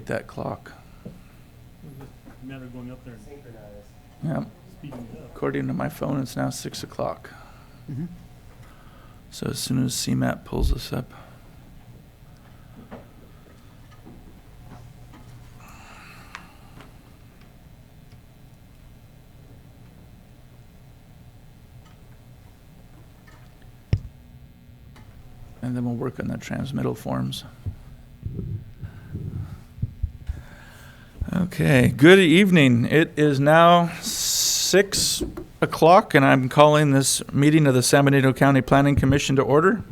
that clock. A matter of going up there and Yeah. speeding it up. According to my phone, it's now 6 o'clock. Mhm. So as soon as CMAP pulls us up. And then we'll work on the transmittal forms. Okay, good evening. It is now 6 o'clock, and I'm calling this meeting of the San Benito County Planning Commission to order.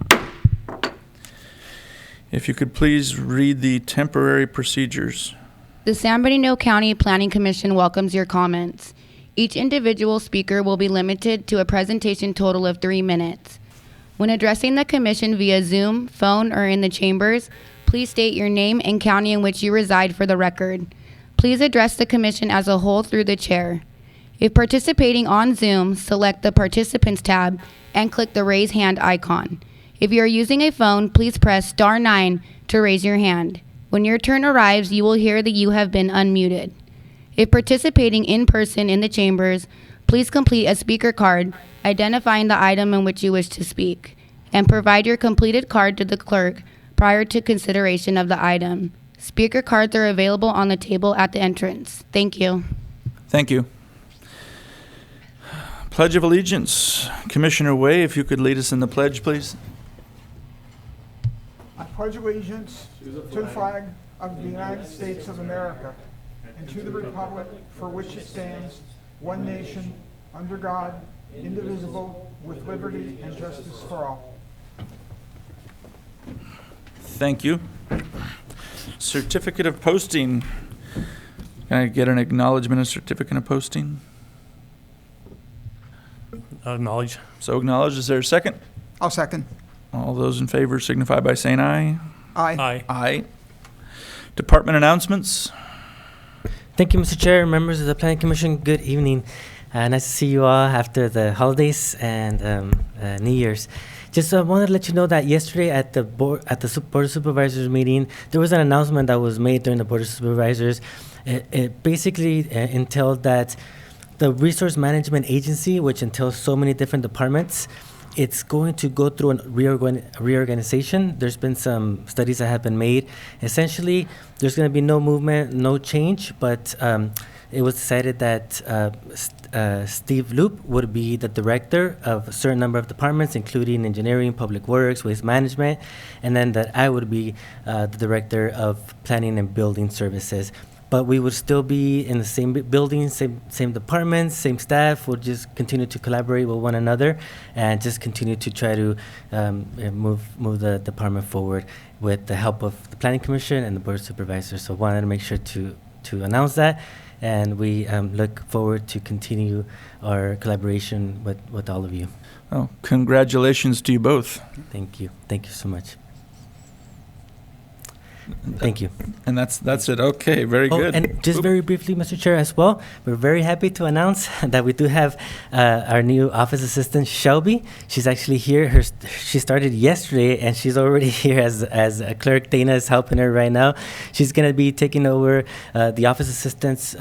If you could please read the temporary procedures. The San Benito County Planning Commission welcomes your comments. Each individual speaker will be limited to a presentation total of 3 minutes. When addressing the commission via Zoom, phone, or in the chambers, please state your name and county in which you reside for the record. Please address the commission as a whole through the chair. If participating on Zoom, select the Participants tab and click the Raise Hand icon. If you are using a phone, please press *9 to raise your hand. When your turn arrives, you will hear that you have been unmuted. If participating in person in the chambers, please complete a speaker card identifying the item in which you wish to speak, and provide your completed card to the clerk prior to consideration of the item. Speaker cards are available on the table at the entrance. Thank you. Thank you. Pledge of Allegiance. Commissioner Way, if you could lead us in the pledge, please. I pledge allegiance to the flag of the United States of America and to the republic for which it stands, one nation, under God, indivisible, with liberty and justice for all. Thank you. Certificate of posting. Can I get an acknowledgement of certificate of posting? Acknowledge. So acknowledged. Is there a second? I'll second. All those in favor signify by saying aye. Aye. Aye. Aye. Department announcements. Thank you, Mr. Chair, members of the Planning Commission. Good evening. Nice to see you all after the holidays and New Year's. Just wanted to let you know that yesterday at the Board of Supervisors meeting, there was an announcement that was made during the Board of Supervisors. It basically entailed that the Resource Management Agency, which entails so many different departments, it's going to go through a reorganization. There's been some studies that have been made. Essentially, there's going to be no movement, no change, but it was decided that Steve Loop would be the director of a certain number of departments, including engineering, public works, waste management, and then that I would be the director of planning and building services. But we would still be in the same building, same departments, same staff. We'll just continue to collaborate with one another and just continue to try to move the department forward with the help of the Planning Commission and the Board of Supervisors. So wanted to make sure to announce that, and we look forward to continue our collaboration with all of you. Oh, congratulations to you both. Thank you. Thank you so much. Thank you. And that's it. Okay, very good. And just very briefly, Mr. Chair, as well, we're very happy to announce that we do have our new office assistant, Shelby. She's actually here. She started yesterday, and she's already here as a clerk. Dana is helping her right now. She's going to be taking over the office assistant's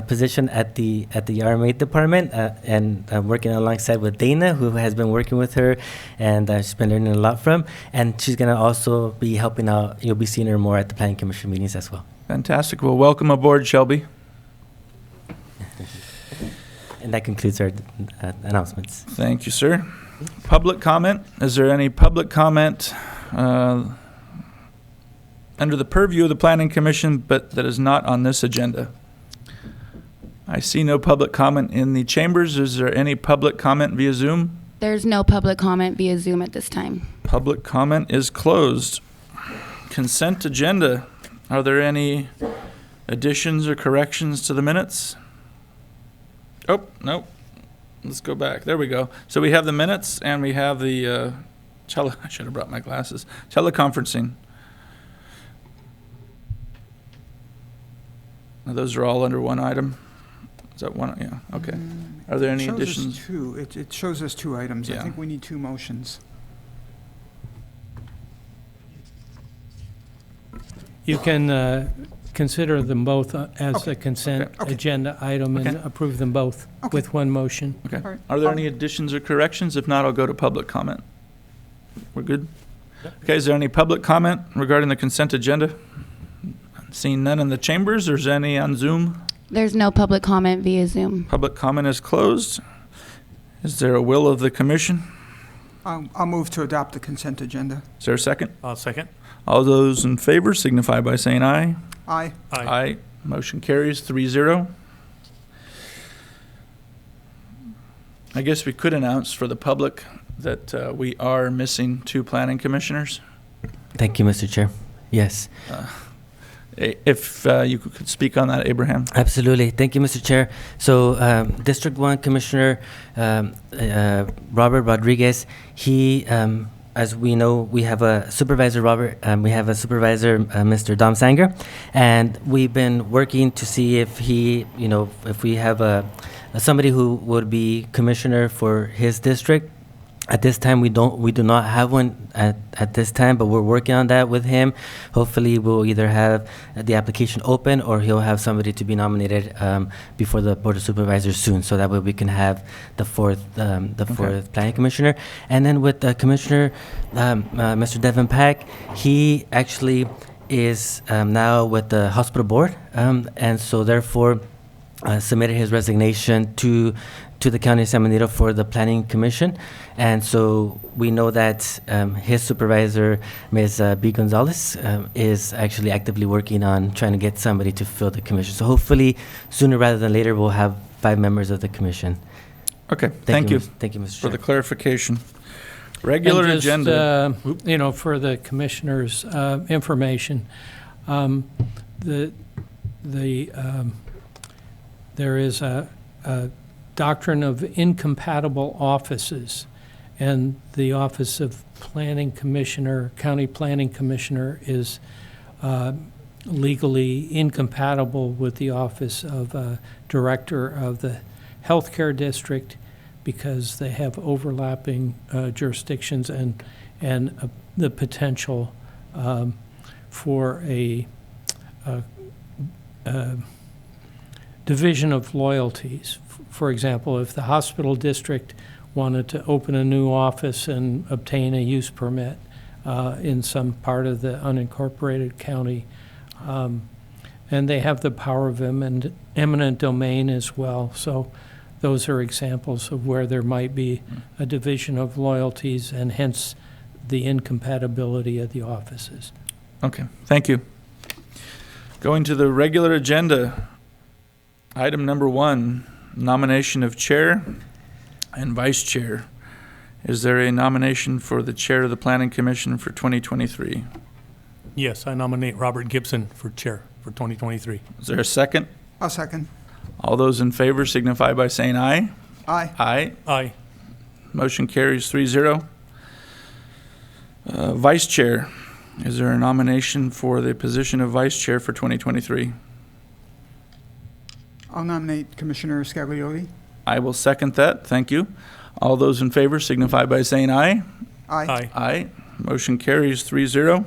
position at the RMA department and working alongside with Dana, who has been working with her, and she's been learning a lot from. And she's going to also be helping out. You'll be seeing her more at the Planning Commission meetings as well. Fantastic. Well, welcome aboard, Shelby. And that concludes our announcements. Thank you, sir. Public comment. Is there any public comment under the purview of the Planning Commission, but that is not on this agenda? I see no public comment in the chambers. Is there any public comment via Zoom? There's no public comment via Zoom at this time. Public comment is closed. Consent agenda. Are there any additions or corrections to the minutes? Oh, no. Let's go back. There we go. So we have the minutes and we have the I should have brought my glasses. Teleconferencing. Now, those are all under one item. Is that one? Yeah. Okay. Are there any additions? It shows us two items. Yeah. I think we need two motions. You can consider them both as Okay. a consent Okay. agenda item and Okay. approve them both Okay. with one motion. Okay. All right. Are there any additions or corrections? If not, I'll go to public comment. We're good? Okay, is there any public comment regarding the consent agenda? Seeing none in the chambers, or is there any on Zoom? There's no public comment via Zoom. Public comment is closed. Is there a will of the commission? I'll move to adopt the consent agenda. Is there a second? I'll second. All those in favor signify by saying aye. Aye. Aye. Motion carries 3-0. I guess we could announce for the public that we are missing 2 planning commissioners. Thank you, Mr. Chair. Yes. If you could speak on that, Abraham. Absolutely. Thank you, Mr. Chair. So, District 1 Commissioner Robert Rodriguez, he, as we know, we have a supervisor, we have a supervisor, Mr. Dom Sanger, and we've been working to see if he, if we have somebody who would be commissioner for his district. At this time, we do not have one at this time, but we're working on that with him. Hopefully, we'll either have the application open or he'll have somebody to be nominated before the Board of Supervisors soon, so that way we can have the fourth planning commissioner. And then with Commissioner Mr. Devin Pack, he actually is now with the hospital board, and so therefore submitted his resignation to the County of San Benito for the Planning Commission. And so we know that his supervisor, Ms. B. Gonzalez, is actually actively working on trying to get somebody to fill the commission. So hopefully, sooner rather than later, we'll have 5 members of the commission. Okay, thank you Thank you, Mr. for the Chair. clarification. Regular And just, agenda. For the commissioner's information, there is a doctrine of incompatible offices, and the office of planning commissioner, county planning commissioner, is legally incompatible with the office of director of the healthcare district because they have overlapping jurisdictions and the potential for a division of loyalties. For example, if the hospital district wanted to open a new office and obtain a use permit in some part of the unincorporated county, and they have the power of eminent domain as well. So those are examples of where there might be a division of loyalties and hence the incompatibility of the offices. Okay, thank you. Going to the regular agenda, item number 1, nomination of chair and vice chair. Is there a nomination for the chair of the Planning Commission for 2023? Yes, I nominate Robert Gibson for chair for 2023. Is there a second? I'll second. All those in favor signify by saying aye. Aye. Aye. Aye. Motion carries 3-0. Vice chair. Is there a nomination for the position of vice chair for 2023? I'll nominate Commissioner Scagliotti. I will second that. Thank you. All those in favor signify by saying aye. Aye. Aye. Aye. Motion carries 3-0.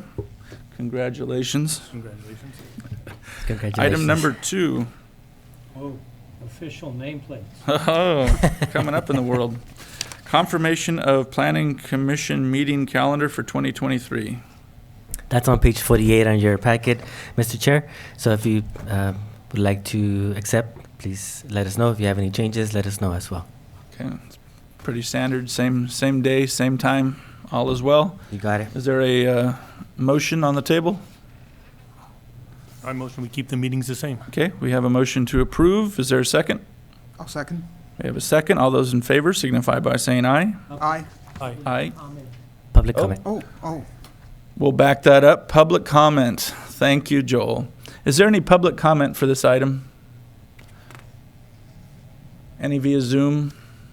Congratulations. Congratulations. Congratulations. Item number 2. Oh, official nameplates. Oh, coming up in the world. Confirmation of Planning Commission meeting calendar for 2023. That's on page 48 on your packet, Mr. Chair. So if you would like to accept, please let us know. If you have any changes, let us know as well. Okay, it's pretty standard. Same day, same time. All is well. You got it. Is there a motion on the table? I motion we keep the meetings the same. Okay, we have a motion to approve. Is there a second? I'll second. We have a second. All those in favor signify by saying aye. Aye. Aye. Aye. Public Oh. comment. Oh, We'll back that up. Public comment. Thank you, Joel. Is there any public comment for this item? Any via Zoom?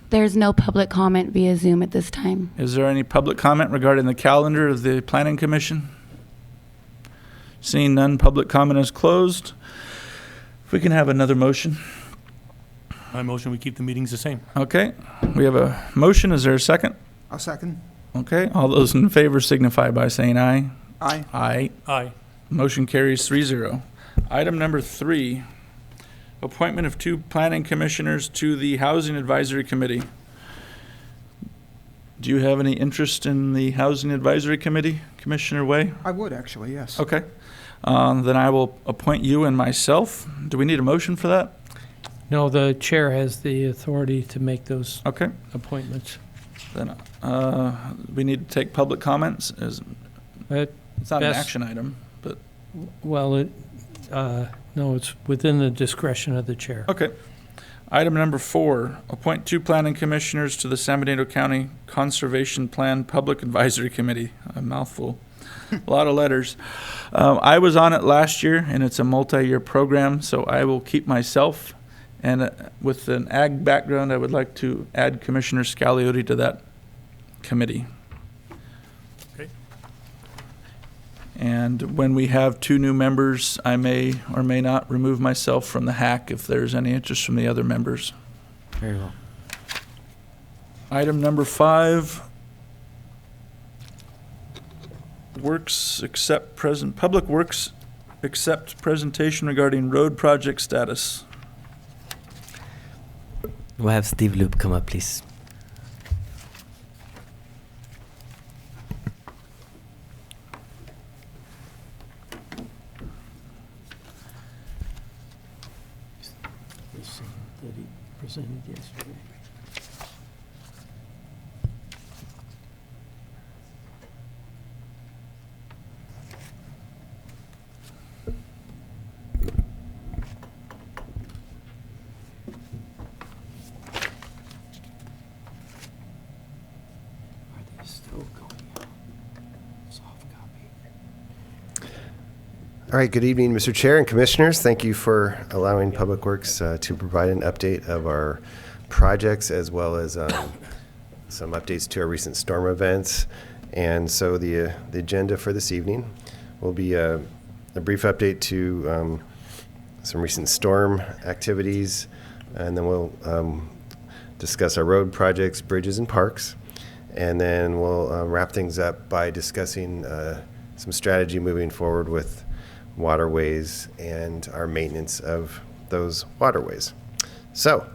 There's no public comment via Zoom at this time. Is there any public comment regarding the calendar of the Planning Commission? Seeing none, public comment is closed. If we can have another motion. I motion we keep the meetings the same. Okay, we have a motion. Is there a second? I'll second. Okay, all those in favor signify by saying aye. Aye. Aye. Aye. Motion carries 3-0. Item number 3, appointment of 2 planning commissioners to the Housing Advisory Committee. Do you have any interest in the Housing Advisory Committee, Commissioner Way? I would actually, yes. Okay. Then I will appoint you and myself. Do we need a motion for that? No, the chair has the authority to make those Okay. appointments. Then we need to take public comments. But, It's not an Best- action item, but, well, no, it's within the discretion of the chair. okay. Item number 4, appoint 2 planning commissioners to the San Benito County Conservation Plan Public Advisory Committee. A mouthful. A lot of letters. I was on it last year, and it's a multi-year program, so I will keep myself. And with an ag background, I would like to add Commissioner Scaliotti to that committee. Okay. And when we have 2 new members, I may or may not remove myself from the hack if there's any interest from the other members. Very well. Item number 5, Public Works accept presentation regarding road project status. We'll have Steve Loop come up, please. That he presented yesterday. Are they still going out? Soft copy. All right, good evening, Mr. Chair and Commissioners. Thank you for allowing Public Works to provide an update of our projects as well as some updates to our recent storm events. And so the agenda for this evening will be a brief update to some recent storm activities, and then we'll discuss our road projects, bridges, and parks. And then we'll wrap things up by discussing some strategy moving forward with waterways and our maintenance of those waterways. So,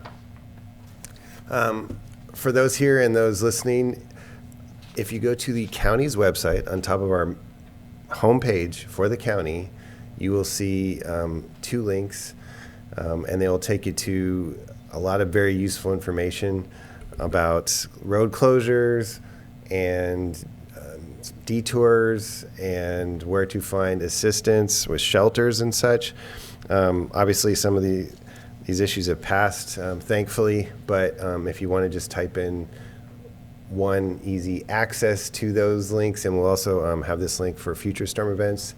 for those here and those listening, if you go to the county's website, on top of our homepage for the county, you will see 2 links, and they will take you to a lot of very useful information about road closures and detours and where to find assistance with shelters and such. Obviously, some of these issues have passed, thankfully, but if you want to just type in one easy access to those links, and we'll also have this link for future storm events,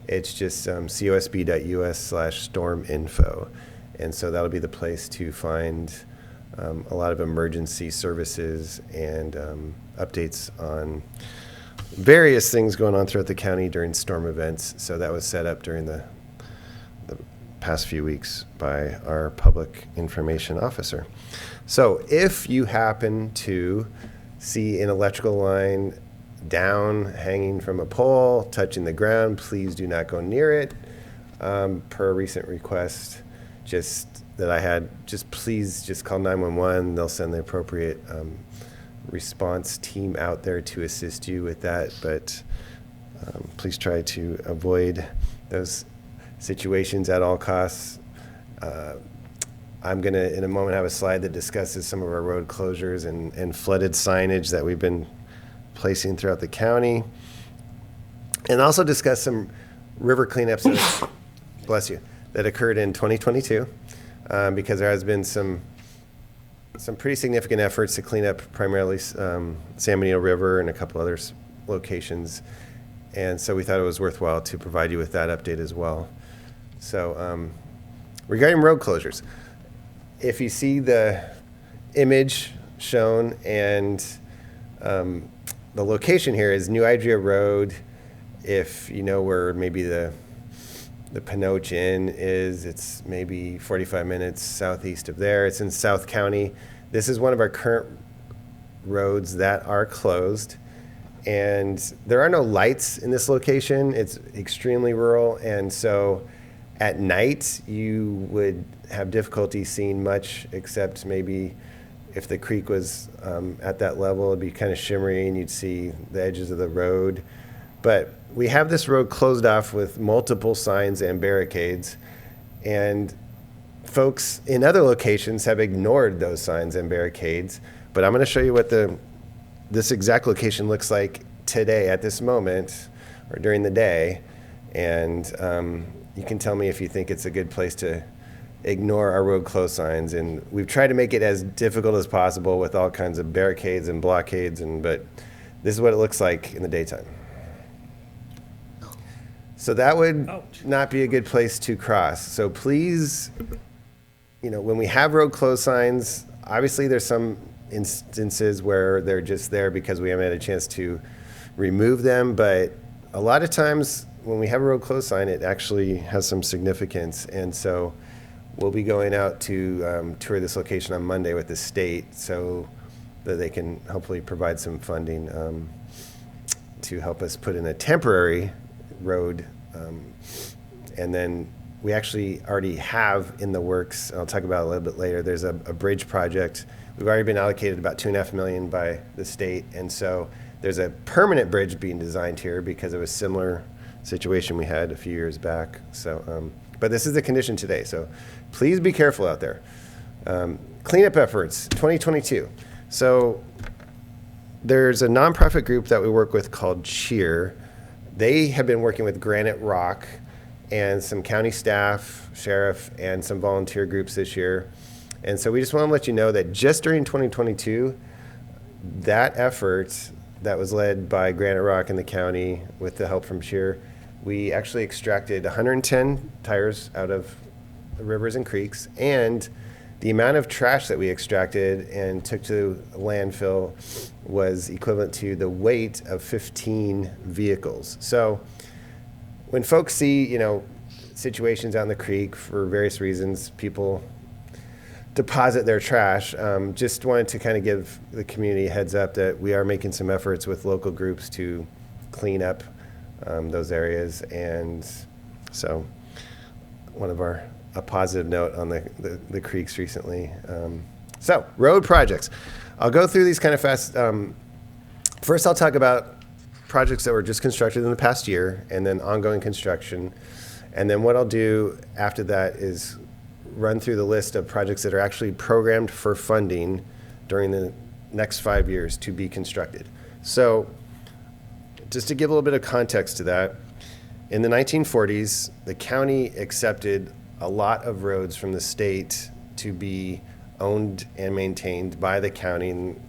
it's just cosb.us/storminfo. And so that'll be the place to find a lot of emergency services and updates on various things going on throughout the county during storm events. So that was set up during the past few weeks by our public information officer. So if you happen to see an electrical line down, hanging from a pole, touching the ground, please do not go near it. Per a recent request that I had, please call 911. They'll send the appropriate response team out there to assist you with that, but please try to avoid those situations at all costs. I'm going to, in a moment, have a slide that discusses some of our road closures and flooded signage that we've been placing throughout the county, and also discuss some river cleanups that, bless you, that occurred in 2022, because there has been some pretty significant efforts to clean up primarily San Benito River and a couple other locations. And so we thought it was worthwhile to provide you with that update as well. So regarding road closures, if you see the image shown, and the location here is New Idria Road. If you know where maybe the Pinoch Inn is, it's maybe 45 minutes southeast of there. It's in South County. This is one of our current roads that are closed, and there are no lights in this location. It's extremely rural, and so At night, you would have difficulty seeing much, except maybe if the creek was at that level, it'd be kind of shimmery and you'd see the edges of the road. But we have this road closed off with multiple signs and barricades, and folks in other locations have ignored those signs and barricades. But I'm going to show you what this exact location looks like today at this moment or during the day, and you can tell me if you think it's a good place to ignore our road closed signs. And we've tried to make it as difficult as possible with all kinds of barricades and blockades, but this is what it looks like in the daytime. So that would not be a good place to cross. So please, when we have road closed signs, obviously there's some instances where they're just there because we haven't had a chance to remove them, but a lot of times when we have a road closed sign, it actually has some significance. And so we'll be going out to tour this location on Monday with the state so that they can hopefully provide some funding to help us put in a temporary road. And then we actually already have in the works, I'll talk about it a little bit later, there's a bridge project. We've already been allocated about $2.5 million by the state. And so there's a permanent bridge being designed here because of a similar situation we had a few years back. So, but this is the condition today. So please be careful out there. Cleanup efforts, 2022. So there's a nonprofit group that we work with called Cheer. They have been working with Granite Rock and some county staff, sheriff, and some volunteer groups this year. And so we just want to let you know that just during 2022, that effort that was led by Granite Rock and the county with the help from Cheer, we actually extracted 110 tires out of the rivers and creeks, and the amount of trash that we extracted and took to landfill was equivalent to the weight of 15 vehicles. So when folks see, situations out in the creek for various reasons, people deposit their trash, just wanted to kind of give the community a heads up that we are making some efforts with local groups to clean up those areas. And so a positive note on the creeks recently. So road projects. I'll go through these kind of fast. First, I'll talk about projects that were just constructed in the past year and then ongoing construction. And then what I'll do after that is run through the list of projects that are actually programmed for funding during the next 5 years to be constructed. So just to give a little bit of context to that, in the 1940s, the county accepted a lot of roads from the state to be owned and maintained by the county. And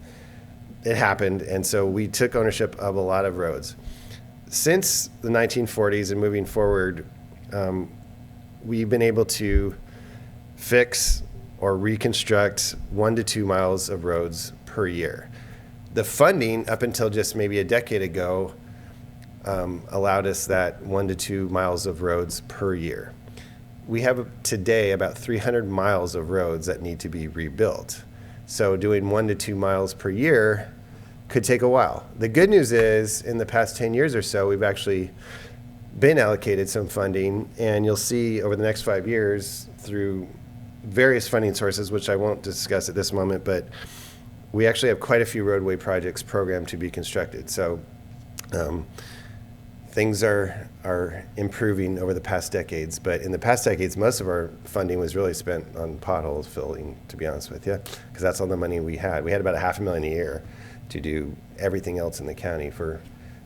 it happened, and so we took ownership of a lot of roads. Since the 1940s and moving forward, we've been able to fix or reconstruct 1 to 2 miles of roads per year. The funding up until just maybe a decade ago allowed us that 1 to 2 miles of roads per year. We have today about 300 miles of roads that need to be rebuilt. So doing 1 to 2 miles per year could take a while. The good news is in the past 10 years or so, we've actually been allocated some funding, and you'll see over the next 5 years through various funding sources, which I won't discuss at this moment, but we actually have quite a few roadway projects programmed to be constructed. So things are improving over the past decades, but in the past decades, most of our funding was really spent on pothole filling, to be honest with you, because that's all the money we had. We had about $500,000 a year to do everything else in the county.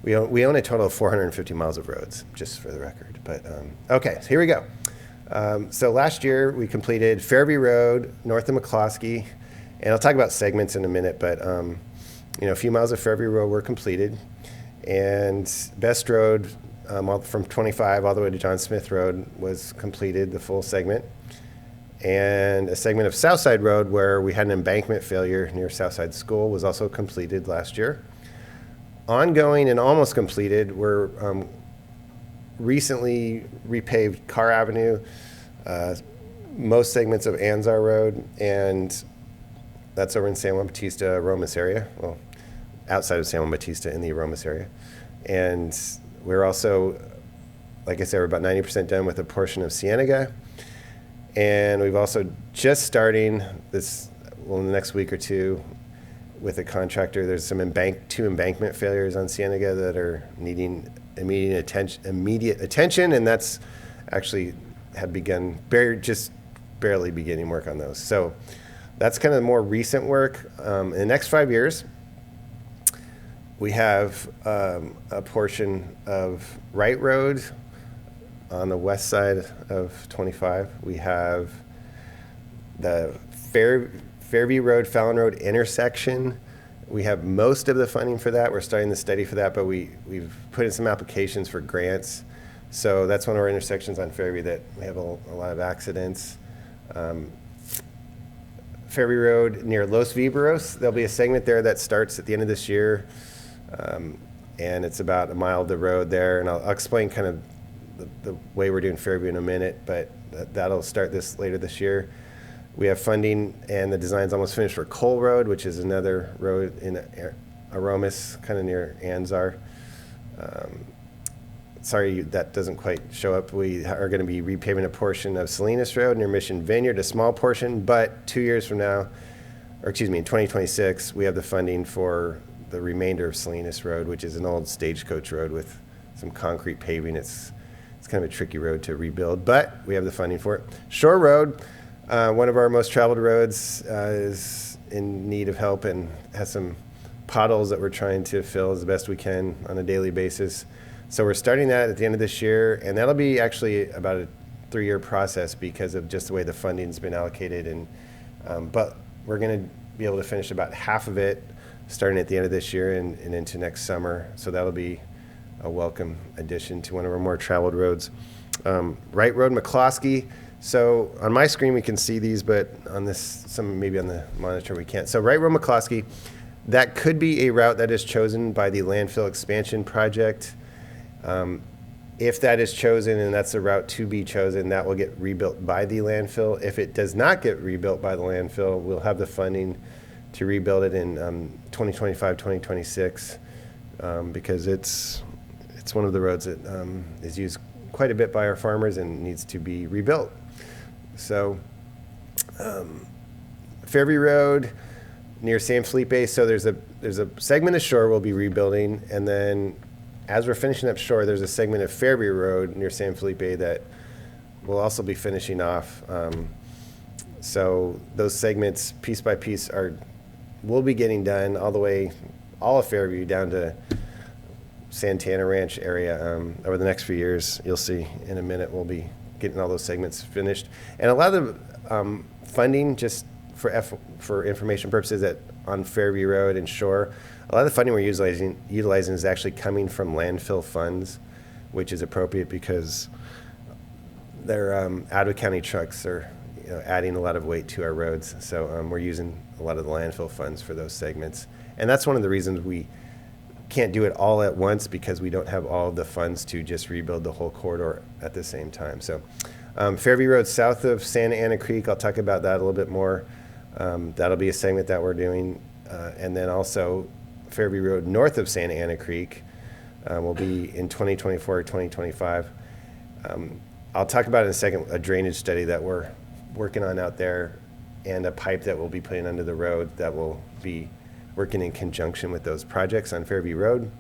We own a total of 450 miles of roads, just for the record. But okay, so here we go. So last year we completed Fairview Road, north of McCloskey, and I'll talk about segments in a minute, but a few miles of Fairview Road were completed. And Best Road from 25 all the way to John Smith Road was completed, the full segment. And a segment of Southside Road where we had an embankment failure near Southside School was also completed last year. Ongoing and almost completed were recently repaved Carr Avenue, most segments of Anzar Road, and that's over in San Juan Bautista, Aromas area. Well, outside of San Juan Bautista in the Aromas area. And we're also like I said, we're about 90% done with a portion of Cienega. And we've also just starting this, well, in the next week or two, with a contractor. There's some two embankment failures on Cienega that are needing immediate attention, and that's actually have begun, just barely beginning work on those. So that's kind of more recent work. In the next 5 years, we have a portion of Wright Road on the west side of 25. We have the Fairview Road, Fallon Road intersection. We have most of the funding for that. We're starting the study for that, but we've put in some applications for grants. So that's one of our intersections on Fairview that we have a lot of accidents. Fairview Road near Los Viveros, there'll be a segment there that starts at the end of this year. And it's about a mile of the road there. And I'll explain kind of the way we're doing Fairview in a minute, but that'll start later this year. We have funding, and the design's almost finished for Cole Road, which is another road in Aromas, kind of near Anzar. Sorry, that doesn't quite show up. We are going to be repaving a portion of Salinas Road near Mission Vineyard, a small portion, but 2 years from now, or excuse me, in 2026, we have the funding for the remainder of Salinas Road, which is an old stagecoach road with some concrete paving. It's kind of a tricky road to rebuild, but we have the funding for it. Shore Road, one of our most traveled roads, is in need of help and has some potholes that we're trying to fill as best we can on a daily basis. So we're starting that at the end of this year, and that'll be actually about a 3-year process because of just the way the funding's been allocated. And but we're going to be able to finish about half of it starting at the end of this year and into next summer. So that'll be a welcome addition to one of our more traveled roads. Wright Road, McCloskey. So on my screen we can see these, but on this, maybe on the monitor we can't. So Wright Road, McCloskey, that could be a route that is chosen by the landfill expansion project. If that is chosen and that's the route to be chosen, that will get rebuilt by the landfill. If it does not get rebuilt by the landfill, we'll have the funding to rebuild it in 2025, 2026, because it's one of the roads that is used quite a bit by our farmers and needs to be rebuilt. So Fairview Road near San Felipe, so there's a segment of shore we'll be rebuilding, and then as we're finishing up shore, there's a segment of Fairview Road near San Felipe that we'll also be finishing off. So those segments, piece by piece, will be getting done all of Fairview down to Santana Ranch area over the next few years. You'll see in a minute we'll be getting all those segments finished. And a lot of the funding, just for information purposes, on Fairview Road and Shore, a lot of the funding we're utilizing is actually coming from landfill funds, which is appropriate because their out-of-county trucks are adding a lot of weight to our roads. So we're using a lot of the landfill funds for those segments. And that's one of the reasons we can't do it all at once, because we don't have all of the funds to just rebuild the whole corridor at the same time. So Fairview Road south of Santa Ana Creek, I'll talk about that a little bit more. That'll be a segment that we're doing. And then also Fairview Road north of Santa Ana Creek will be in 2024 or 2025. I'll talk about in a second a drainage study that we're working on out there, and a pipe that we'll be putting under the road that will be working in conjunction with those projects on Fairview Road.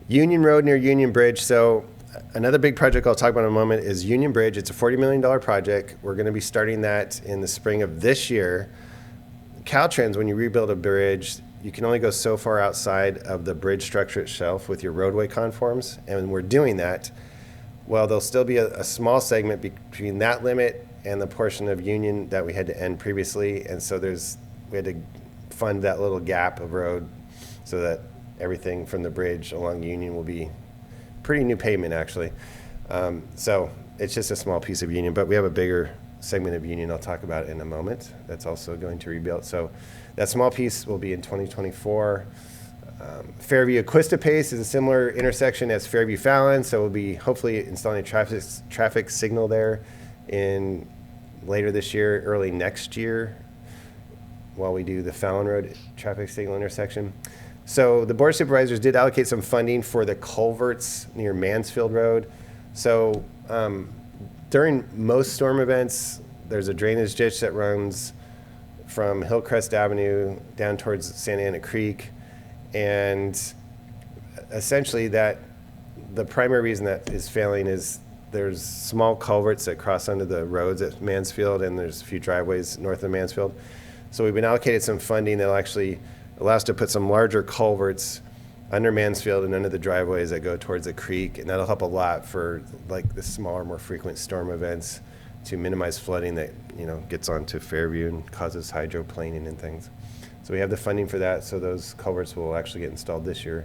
Union Road near Union Bridge. So another big project I'll talk about in a moment is Union Bridge. It's a $40 million project. We're going to be starting that in the spring of this year. Caltrans, when you rebuild a bridge, you can only go so far outside of the bridge structure itself with your roadway conforms, and when we're doing that, well, there'll still be a small segment between that limit and the portion of Union that we had to end previously, and so we had to fund that little gap of road so that everything from the bridge along Union will be pretty new pavement, actually. So it's just a small piece of Union, but we have a bigger segment of Union I'll talk about in a moment that's also going to rebuild. So that small piece will be in 2024. Fairview Aquista Pace is a similar intersection as Fairview Fallon, so we'll be hopefully installing a traffic signal there in later this year, early next year, while we do the Fallon Road traffic signal intersection. So the Board of Supervisors did allocate some funding for the culverts near Mansfield Road. So during most storm events, there's a drainage ditch that runs from Hillcrest Avenue down towards Santa Ana Creek. And essentially the primary reason that is failing is there's small culverts that cross under the roads at Mansfield, and there's a few driveways north of Mansfield. So we've been allocated some funding that'll actually allow us to put some larger culverts under Mansfield and under the driveways that go towards the creek, and that'll help a lot for like the smaller, more frequent storm events to minimize flooding that gets onto Fairview and causes hydroplaning and things. So we have the funding for that, so those culverts will actually get installed this year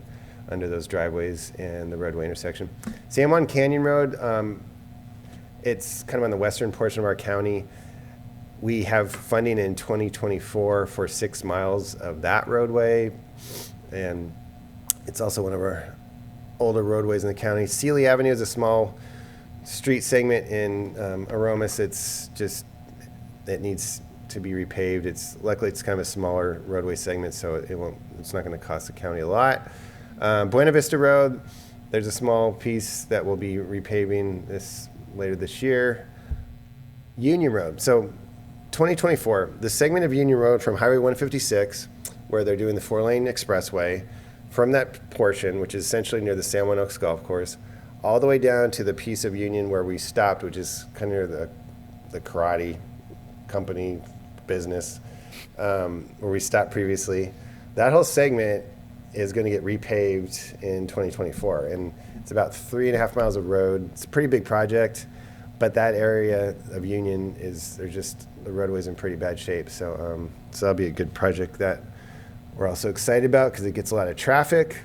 under those driveways and the roadway intersection. San Juan Canyon Road, it's kind of on the western portion of our county. We have funding in 2024 for 6 miles of that roadway, and it's also one of our older roadways in the county. Sealy Avenue is a small street segment in Aromas. It needs to be repaved. Luckily it's kind of a smaller roadway segment, so it's not going to cost the county a lot. Buena Vista Road, there's a small piece that we'll be repaving later this year. Union Road. So 2024, the segment of Union Road from Highway 156, where they're doing the 4-lane expressway, from that portion, which is essentially near the San Juan Oaks Golf Course, all the way down to the piece of Union where we stopped, which is kind of near the karate company business, where we stopped previously. That whole segment is going to get repaved in 2024, and it's about 3.5 miles of road. It's a pretty big project, but that area of Union the roadway's in pretty bad shape. So that'll be a good project that we're also excited about because it gets a lot of traffic.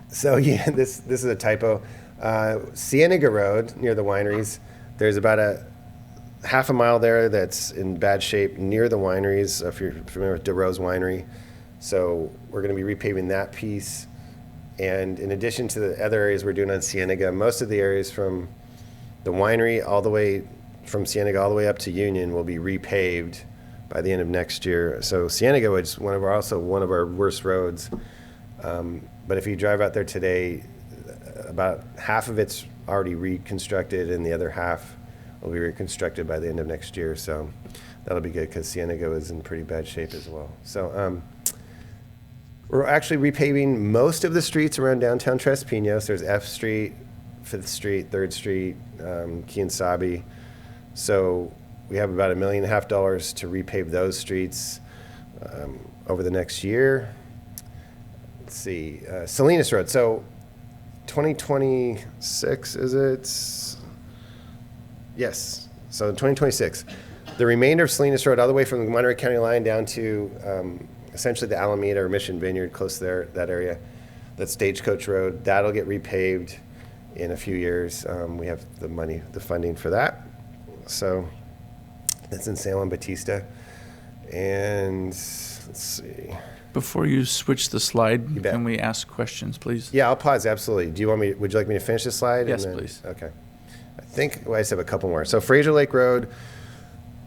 This is a typo. Cienega Road near the wineries, there's about a half a mile there that's in bad shape near the wineries, if you're familiar with DeRose Winery. So we're going to be repaving that piece. And in addition to the other areas we're doing on Cienega, most of the areas from the winery from Cienega all the way up to Union will be repaved by the end of next year. So Cienega is one of our worst roads. But if you drive out there today, about half of it's already reconstructed, and the other half will be reconstructed by the end of next year. So that'll be good because Cienega is in pretty bad shape as well. So we're actually repaving most of the streets around downtown Tres Pinos. There's F Street, 5th Street, 3rd Street, Quien So we have about $1.5 million to repave those streets over the next year. Let's see, Salinas Road. So 2026, is it? Yes, so in 2026. The remainder of Salinas Road, all the way from the Monterey County line down to essentially the Alameda or Mission Vineyard, close there, that area, that Stagecoach Road, that'll get repaved in a few years. We have the funding for that. So that's in San Juan Bautista. And let's see. Before you switch the slide, You bet. can we ask questions, please? Yeah, I'll pause, absolutely. Would you like me to finish this slide? Yes, please. Okay. I just have a couple more. So Fraser Lake Road,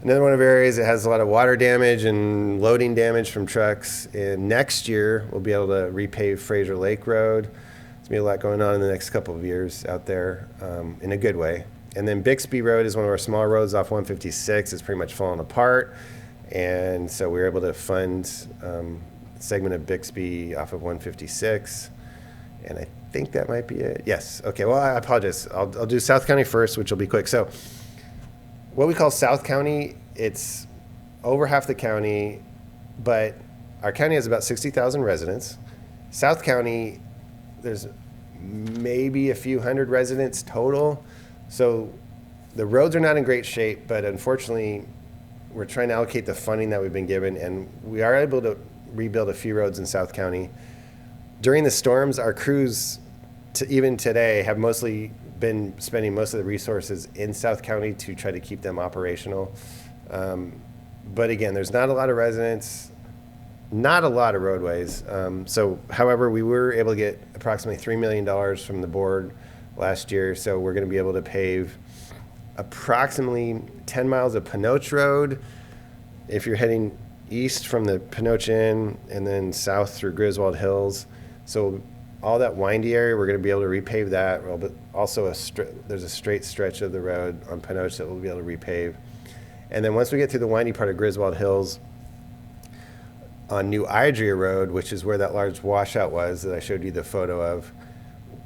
another one of our areas that has a lot of water damage and loading damage from trucks. And next year, we'll be able to repave Fraser Lake Road. There's going to be a lot going on in the next couple of years out there in a good way. And then Bixby Road is one of our smaller roads off 156. It's pretty much fallen apart. And so we were able to fund segment of Bixby off of 156, and I think that might be it. Yes. Okay. Well, I apologize. I'll do South County first, which will be quick. So, what we call South County, it's over half the county, but our county has about 60,000 residents. South County, there's maybe a few hundred residents total. So, the roads are not in great shape, but unfortunately, we're trying to allocate the funding that we've been given, and we are able to rebuild a few roads in South County. During the storms, our crews, even today, have mostly been spending most of the resources in South County to try to keep them operational. But again, there's not a lot of residents, not a lot of roadways. However, we were able to get approximately $3 million from the board last year, so we're going to be able to pave approximately 10 miles of Pinoch Road. If you're heading east from the Pinocha Inn and then south through Griswold Hills. So all that windy area, we're going to be able to repave that. But also there's a straight stretch of the road on Pinocha that we'll be able to repave. And then once we get through the windy part of Griswold Hills, on New Idria Road, which is where that large washout was that I showed you the photo of,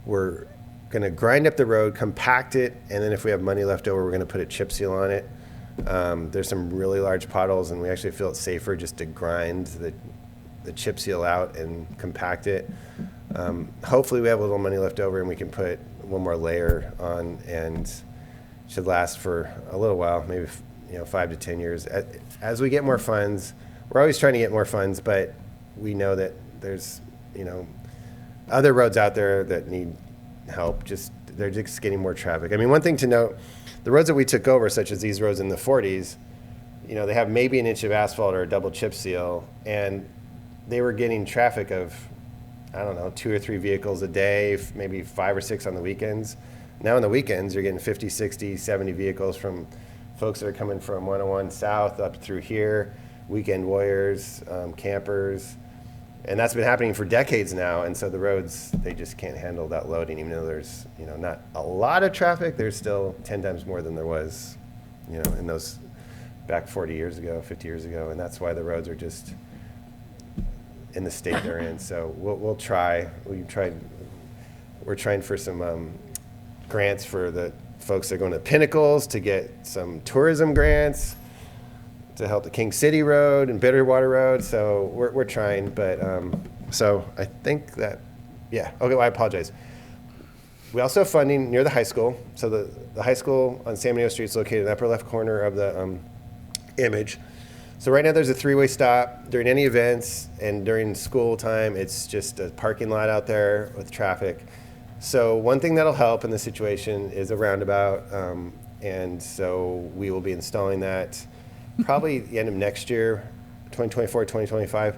we're going to grind up the road, compact it, and then if we have money left over, we're going to put a chip seal on it. There's some really large potholes, and we actually feel it's safer just to grind the chip seal out and compact it. Hopefully we have a little money left over and we can put one more layer on, and should last for a little while, maybe 5 to 10 years. As we get more funds, we're always trying to get more funds, but we know that there's other roads out there that need help. They're just getting more traffic. I mean, one thing to note, the roads that we took over, such as these roads in the 40s, they have maybe an inch of asphalt or a double chip seal, and they were getting traffic of, 2 or 3 vehicles a day, maybe 5 or 6 on the weekends. Now on the weekends, you're getting 50, 60, 70 vehicles from folks that are coming from 101 South up through here, weekend warriors, campers. And that's been happening for decades now. And so the roads, they just can't handle that loading, even though there's, not a lot of traffic. There's still 10 times more than there was, in those back 40 years ago, 50 years ago. And that's why the roads are just in the state they're in. So we'll try. We're trying for some grants for the folks that are going to Pinnacles to get some tourism grants to help the King City Road and Bitterwater Road. So we're trying, but so I think that, okay, well, I apologize. We also have funding near the high school. So the high school on San Benito Street is located in the upper left corner of the image. So right now there's a 3-way stop during any events, and during school time, it's just a parking lot out there with traffic. So one thing that'll help in this situation is a roundabout, and so we will be installing that probably the end of next year, 2024, 2025.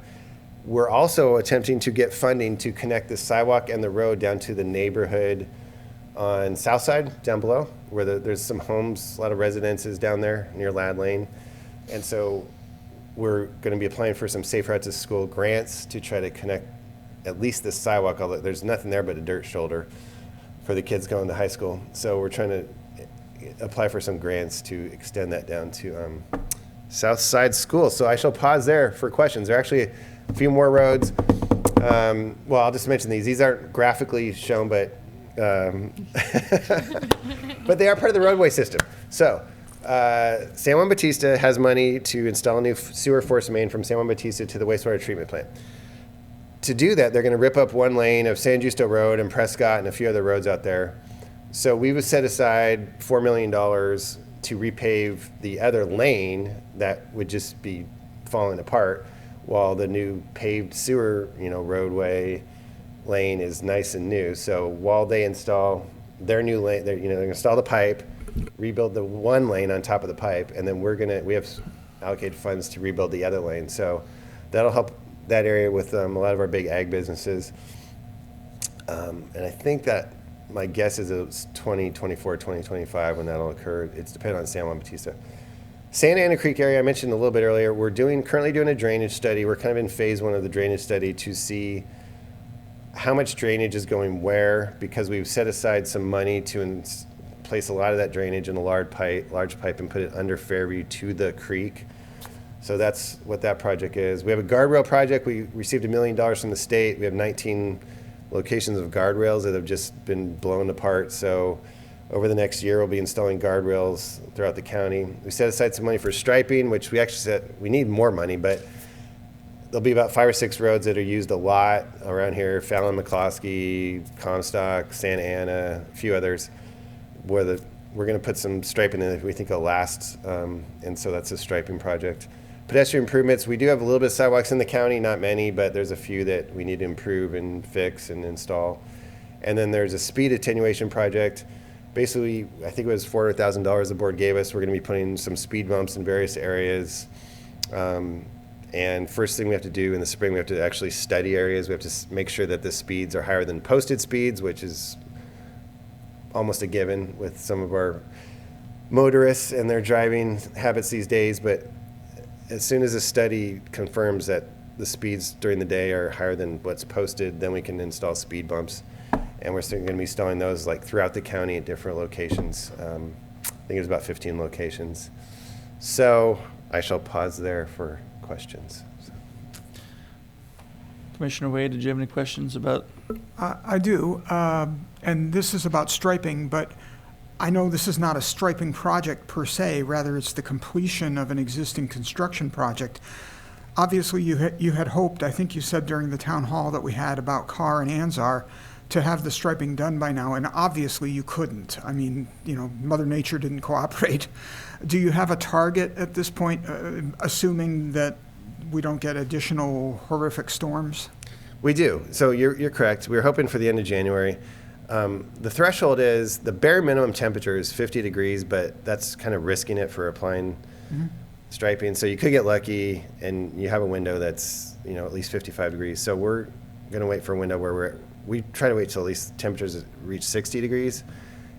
We're also attempting to get funding to connect the sidewalk and the road down to the neighborhood on South Side, down below, where there's some homes, a lot of residences down there near Lad Lane. And so we're going to be applying for some Safe Routes to School grants to try to connect at least the sidewalk, although there's nothing there but a dirt shoulder for the kids going to high school. So we're trying to apply for some grants to extend that down to South Side School. So I shall pause there for questions. There are actually a few more roads. Well, I'll just mention these. These aren't graphically shown, but but they are part of the roadway system. So San Juan Bautista has money to install a new sewer force main from San Juan Bautista to the wastewater treatment plant. To do that, they're going to rip up one lane of San Justo Road and Prescott and a few other roads out there. So we would set aside $4 million to repave the other lane that would just be falling apart, while the new paved sewer, roadway lane is nice and new. So while they install their new lane, they're going to install the pipe, rebuild the one lane on top of the pipe, and then we have allocated funds to rebuild the other lane. So that'll help that area with a lot of our big ag businesses. And I think that my guess is it's 2024, 2025 when that'll occur. It's dependent on San Juan Bautista. Santa Ana Creek area, I mentioned a little bit earlier, we're currently doing a drainage study. We're kind of in phase 1 of the drainage study to see how much drainage is going where, because we've set aside some money to place a lot of that drainage in a large pipe and put it under Fairview to the creek. So that's what that project is. We have a guardrail project. We received $1 million from the state. We have 19 locations of guardrails that have just been blown apart. So over the next year, we'll be installing guardrails throughout the county. We set aside some money for striping, which we actually said we need more money, but there'll be about 5 or 6 roads that are used a lot around here: Fallon, McCloskey, Comstock, Santa Ana, a few others, where we're going to put some striping in that we think will last, and so that's a striping project. Pedestrian improvements, we do have a little bit of sidewalks in the county, not many, but there's a few that we need to improve and fix and install. And then there's a speed attenuation project. Basically, I think it was $400,000 the board gave us. We're going to be putting some speed bumps in various areas. And first thing we have to do in the spring, we have to actually study areas. We have to make sure that the speeds are higher than posted speeds, which is almost a given with some of our motorists and their driving habits these days. But as soon as the study confirms that the speeds during the day are higher than what's posted, then we can install speed bumps. And we're going to be installing those like throughout the county at different locations. I think it's about 15 locations. So I shall pause there for questions. So. Commissioner Wade, did you have any questions about? I do, and this is about striping, but I know this is not a striping project per se, rather it's the completion of an existing construction project. Obviously, you had hoped, I think you said during the town hall that we had about Carr and Anzar, to have the striping done by now, and obviously you couldn't. I mean, Mother Nature didn't cooperate. Do you have a target at this point, assuming that we don't get additional horrific storms? We do. So you're correct. We're hoping for the end of January. The threshold is the bare minimum temperature is 50 degrees, but that's kind of risking it for applying striping. So you could get lucky, and you have a window that's at least 55 degrees. So we're going to wait for a window where we try to wait till at least temperatures reach 60 degrees,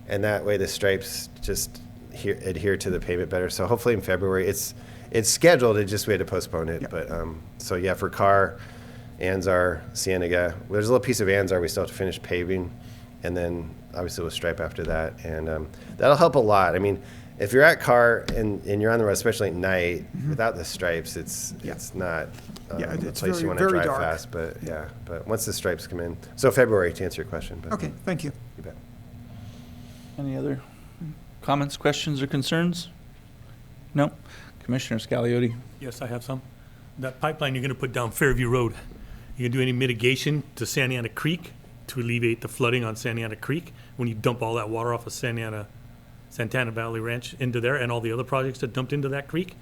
and that way the stripes just adhere to the pavement better. So hopefully in February, it's scheduled. It just we had to postpone it. Yep. But so yeah, for Carr, Anzar, Cienega, there's a little piece of Anzar we still have to finish paving, and then obviously we'll stripe after that, and that'll help a lot. I mean, if you're at Carr and you're on the road, especially at night, without the stripes, it's not a place you want to drive dark. Fast. But once the stripes come in, so February to answer your question. But, okay, thank you. You bet. Any other comments, questions, or concerns? No. Commissioner Scaliotti. Yes, I have some. That pipeline you're going to put down Fairview Road, you going to do any mitigation to Santa Ana Creek to alleviate the flooding on Santa Ana Creek when you dump all that water off of Santana Valley Ranch into there and all the other projects that dumped into that creek?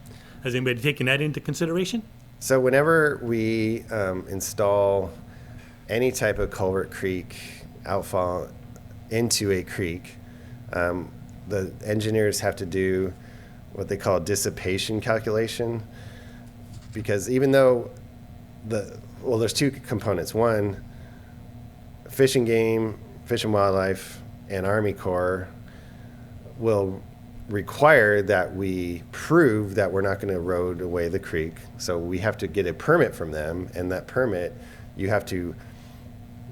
Has anybody taken that into consideration? So whenever we install any type of culvert creek outfall into a creek, the engineers have to do what they call dissipation calculation, because even though there's two components. One, Fish and Game, Fish and Wildlife, and Army Corps will require that we prove that we're not going to erode away the creek. So we have to get a permit from them, and that permit, you have to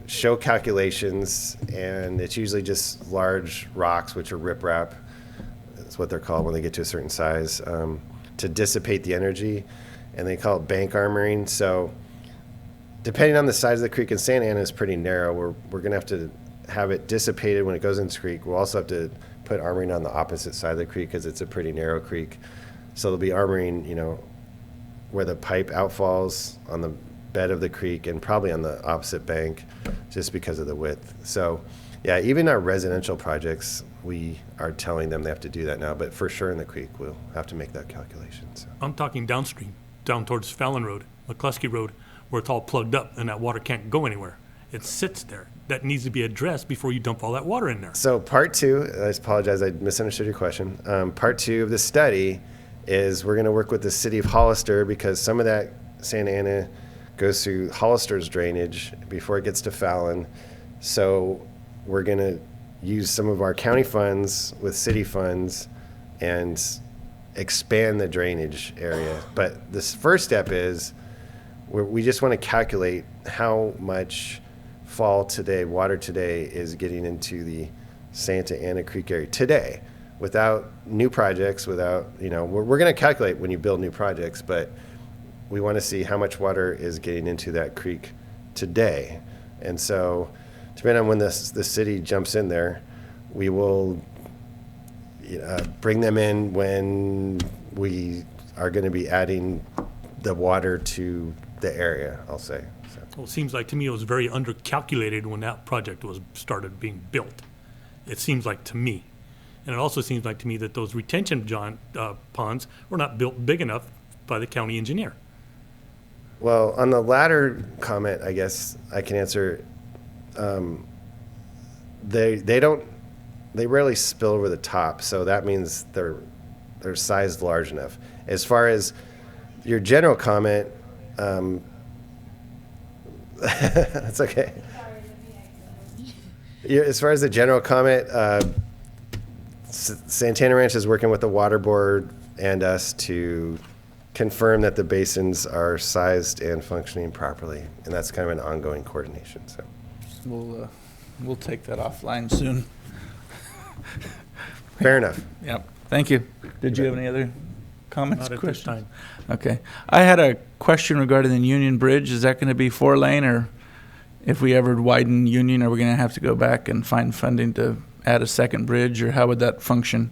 show calculations, and it's usually just large rocks, which are riprap. That's what they're called when they get to a certain size, to dissipate the energy, and they call it bank armoring. So depending on the size of the creek, and Santa Ana is pretty narrow, we're going to have it dissipated when it goes into the creek. We'll also have to put armoring on the opposite side of the creek because it's a pretty narrow creek. So there'll be armoring, where the pipe outfalls on the bed of the creek and probably on the opposite bank just because of the width. So yeah, even our residential projects, we are telling them they have to do that now, but for sure in the creek, we'll have to make that calculation. So. I'm talking downstream, down towards Fallon Road, McCluskey Road, where it's all plugged up and that water can't go anywhere. It sits there. That needs to be addressed before you dump all that water in there. So part two, I apologize, I misunderstood your question. Part two of the study is we're going to work with the city of Hollister, because some of that Santa Ana goes through Hollister's drainage before it gets to Fallon. So we're going to use some of our county funds with city funds and expand the drainage area. But this first step is we just want to calculate how much water today is getting into the Santa Ana Creek area today, without new projects, we're going to calculate when you build new projects, but we want to see how much water is getting into that creek today. And so depending on when the city jumps in there, we will bring them in when we are going to be adding the water to the area, I'll say. Well, it seems like to me it was very undercalculated when that project was started being built. It seems like to me. And it also seems like to me that those retention ponds were not built big enough by the county engineer. Well, on the latter comment, I guess I can answer. They rarely spill over the top, so that means they're sized large enough. As far as your general comment, that's okay. As far as the general comment, Santana Ranch is working with the water board and us to confirm that the basins are sized and functioning properly. And that's kind of an ongoing coordination, so. We'll take that offline soon. Fair enough. Yep, thank you. Did you have any other comments, Not at this questions? time. Okay. I had a question regarding the Union Bridge. Is that going to be 4-lane, or if we ever widen Union, are we going to have to go back and find funding to add a second bridge, or how would that function?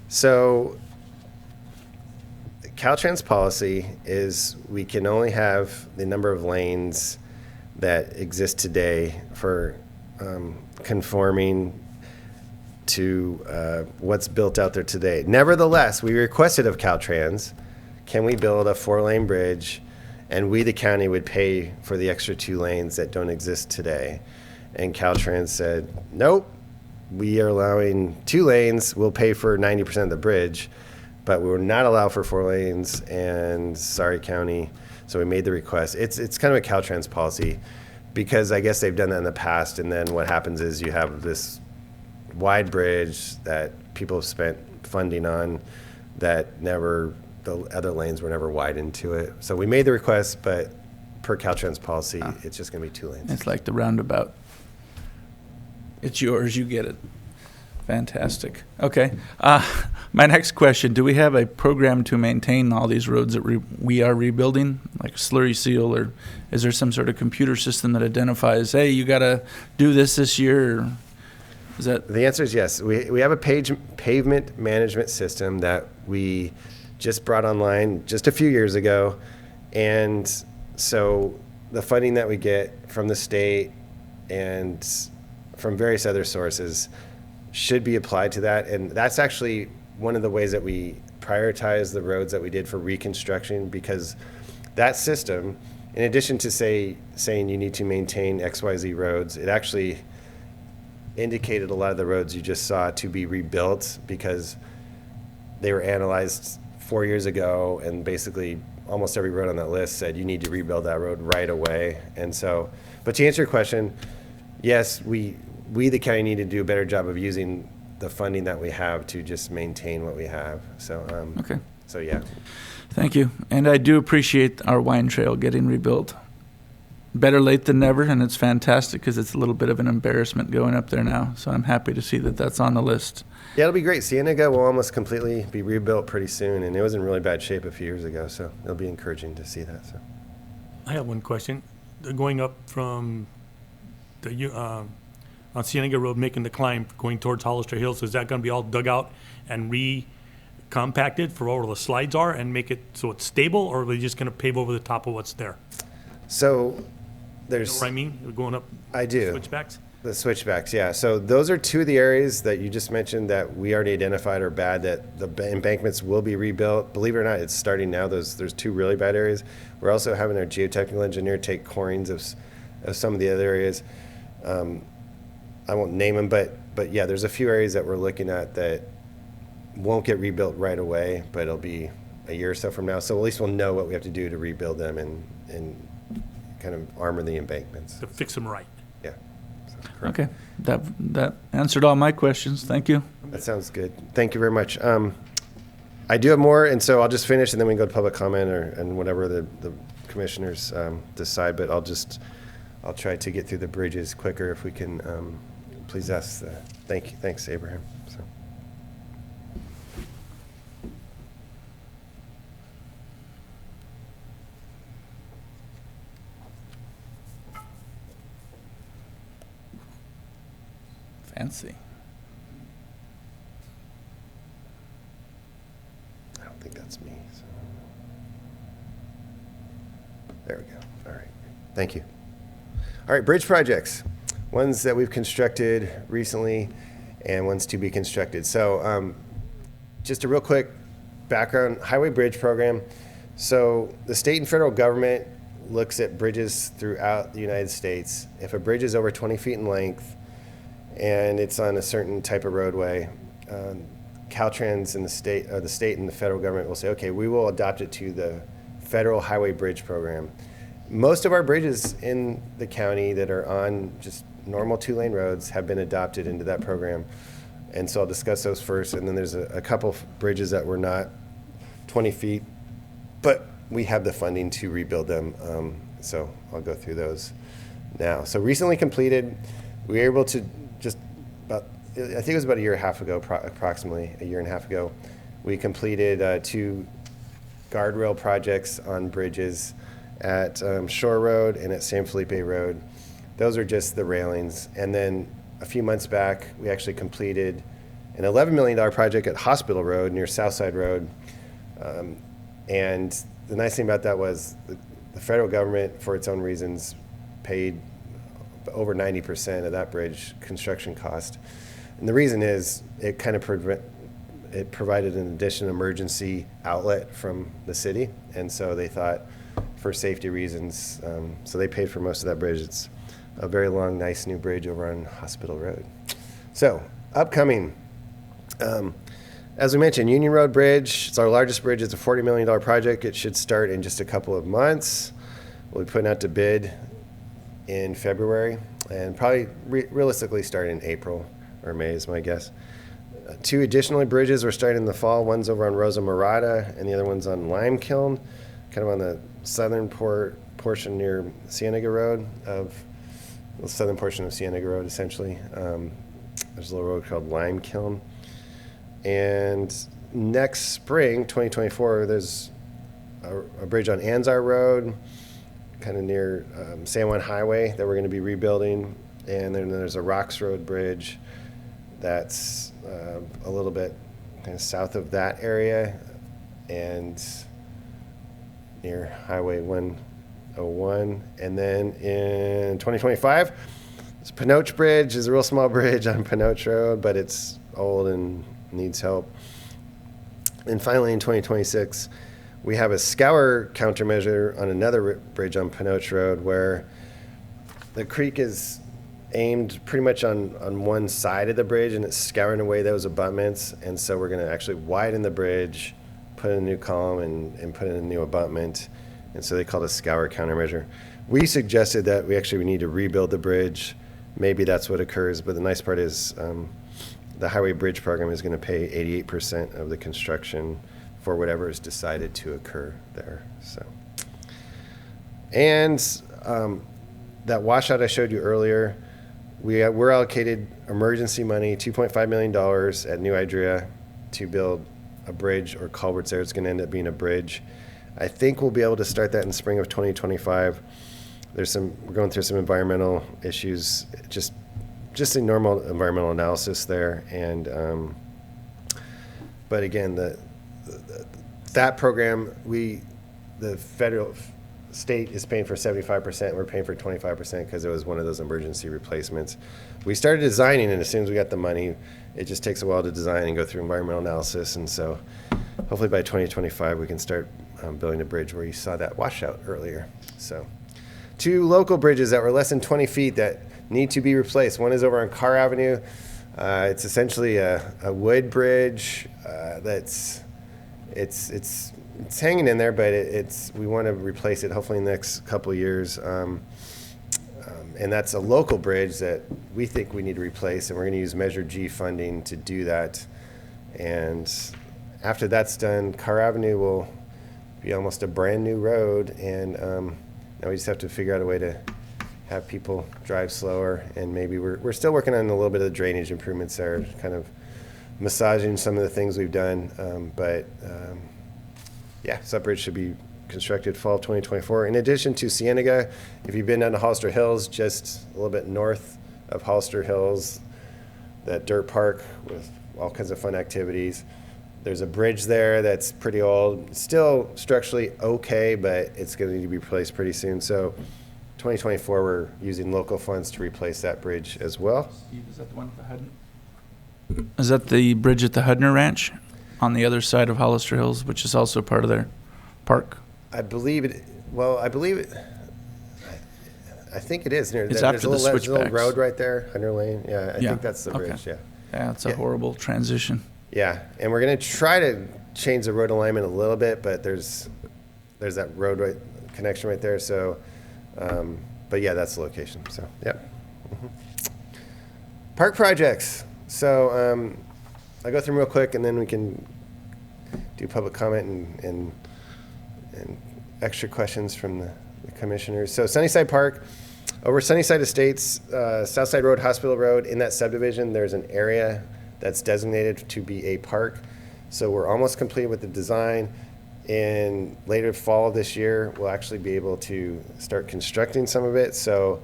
So Caltrans policy is we can only have the number of lanes that exist today for conforming to what's built out there today. Nevertheless, we requested of Caltrans, can we build a 4-lane bridge, and we, the county, would pay for the extra 2 lanes that don't exist today. And Caltrans said, nope, we are allowing 2 lanes, we'll pay for 90% of the bridge, but we will not allow for 4 lanes, and sorry, county. So we made the request. It's kind of a Caltrans policy, because I guess they've done that in the past, and then what happens is you have this wide bridge that people have spent funding on that never, the other lanes were never widened to it. So we made the request, but per Caltrans policy, it's just going to be 2 lanes. It's like the roundabout. It's yours, you get it. Fantastic. Okay. My next question, do we have a program to maintain all these roads that we are rebuilding, like slurry seal, or is there some sort of computer system that identifies, hey, you got to do this year? Or is that? The answer is yes. We have a pavement management system that we just brought online just a few years ago. And so the funding that we get from the state and from various other sources should be applied to that. And that's actually one of the ways that we prioritize the roads that we did for reconstruction, because that system, in addition to saying you need to maintain XYZ roads, it actually indicated a lot of the roads you just saw to be rebuilt because they were analyzed 4 years ago, and basically almost every road on that list said you need to rebuild that road right away. And so, but to answer your question, yes, we the county need to do a better job of using the funding that we have to just maintain what we have. So, Okay. So yeah. Thank you. And I do appreciate our wine trail getting rebuilt. Better late than never, and it's fantastic because it's a little bit of an embarrassment going up there now. So I'm happy to see that that's on the list. Yeah, it'll be great. Cienega will almost completely be rebuilt pretty soon, and it was in really bad shape a few years ago, so it'll be encouraging to see that. So, I have one question. Going up from the on Cienega Road, making the climb, going towards Hollister Hills, is that going to be all dug out and compacted for where the slides are and make it so it's stable, or are we just going to pave over the top of what's there? so You there's. know what I mean? We're going up I do. switchbacks? The switchbacks, yeah. So those are 2 of the areas that you just mentioned that we already identified are bad, that the embankments will be rebuilt. Believe it or not, it's starting now. There's 2 really bad areas. We're also having our geotechnical engineer take corings of some of the other areas. I won't name them, but yeah, there's a few areas that we're looking at that won't get rebuilt right away, but it'll be a year or so from now. So at least we'll know what we have to do to rebuild them and kind of armor the embankments. To fix them right. Yeah. So, correct. Okay. That answered all my questions. Thank you. That sounds good. Thank you very much. I do have more, and so I'll just finish, and then we can go to public comment and whatever the commissioners decide. But I'll try to get through the bridges quicker if we can. Please ask. Thanks, Abraham. So. Fancy. I don't think that's me. So. There we go. All right. Thank you. All right, bridge projects. Ones that we've constructed recently and ones to be constructed. So just a real quick background, highway bridge program. So the state and federal government looks at bridges throughout the United States. If a bridge is over 20 feet in length and it's on a certain type of roadway, Caltrans and the state and the federal government will say, okay, we will adopt it to the federal highway bridge program. Most of our bridges in the county that are on just normal 2-lane roads have been adopted into that program. And so I'll discuss those first. And then there's a couple bridges that were not 20 feet. But we have the funding to rebuild them. So I'll go through those now. So recently completed, we were able to just about, I think it was about a year and a half ago, approximately a year and a half ago, we completed 2 guardrail projects on bridges at Shore Road and at San Felipe Road. Those are just the railings. And then a few months back, we actually completed an $11 million project at Hospital Road near Southside Road. And the nice thing about that was the federal government, for its own reasons, paid over 90% of that bridge construction cost. And the reason is it kind of provided an additional emergency outlet from the city. And so they thought for safety reasons, so they paid for most of that bridge. It's a very long, nice new bridge over on Hospital Road. So upcoming, as we mentioned, Union Road Bridge, it's our largest bridge. It's a $40 million project. It should start in just a couple of months. We'll be putting out to bid in February and probably realistically start in April or May is my guess. 2 additional bridges we're starting in the fall. One's over on Rosa Morada and the other one's on Lime Kiln, kind of on the southern portion near Cienega Road the southern portion of Cienega Road, essentially. There's a little road called Lime Kiln. And next spring, 2024, there's a bridge on Anzar Road, kind of near San Juan Highway, that we're going to be rebuilding. And then there's a Rocks Road Bridge that's a little bit kind of south of that area and near Highway 101. And then in 2025, this Pinoch Bridge is a real small bridge on Pinoch Road, but it's old and needs help. And finally, in 2026, we have a scour countermeasure on another bridge on Pinoch Road where the creek is aimed pretty much on one side of the bridge and it's scouring away those abutments. And so we're going to actually widen the bridge, put in a new column and put in a new abutment. And so they call it a scour countermeasure. We suggested that we need to rebuild the bridge. Maybe that's what occurs, but the nice part is the Highway Bridge Program is going to pay 88% of the construction for whatever is decided to occur there. So, and that washout I showed you earlier, we're allocated emergency money, $2.5 million at New Idria to build a bridge or culverts there. It's going to end up being a bridge. I think we'll be able to start that in spring of 2025. We're going through some environmental issues, just a normal environmental analysis there. And, but again, that program, the federal state is paying for 75%. We're paying for 25% because it was one of those emergency replacements. We started designing, and as soon as we got the money, it just takes a while to design and go through environmental analysis. And so hopefully by 2025, we can start building a bridge where you saw that washout earlier. So 2 local bridges that were less than 20 feet that need to be replaced. One is over on Carr Avenue. It's essentially a wood bridge it's hanging in there, but we want to replace it hopefully in the next couple of years. And that's a local bridge that we think we need to replace, and we're going to use Measure G funding to do that. And after that's done, Carr Avenue will be almost a brand new road, and now we just have to figure out a way to have people drive slower. And maybe we're still working on a little bit of the drainage improvements there, kind of massaging some of the things we've done. So that bridge should be constructed fall 2024. In addition to Cienega, if you've been down to Hollister Hills, just a little bit north of Hollister Hills, that dirt park with all kinds of fun activities, there's a bridge there that's pretty old, still structurally okay, but it's going to need to be replaced pretty soon. So 2024, we're using local funds to replace that bridge as well. Steve, is that the one at the Hudner? Is that the bridge at the Hudner Ranch on the other side of Hollister Hills, which is also part of their park? I believe it. I think it is. It's after the switchbacks. There's a little road right there, Hudner Lane. Yeah, I think that's the bridge. Okay. Yeah, it's a horrible transition. Yeah, and we're going to try to change the road alignment a little bit, but there's that road connection right there. So, but yeah, that's the location. So, yep. Mm-hmm. Park projects. So I'll go through them real quick, and then we can do public comment and extra questions from the commissioners. So Sunnyside Park, over Sunnyside Estates, Southside Road, Hospital Road, in that subdivision, there's an area that's designated to be a park. So we're almost complete with the design. In later fall this year, we'll actually be able to start constructing some of it. So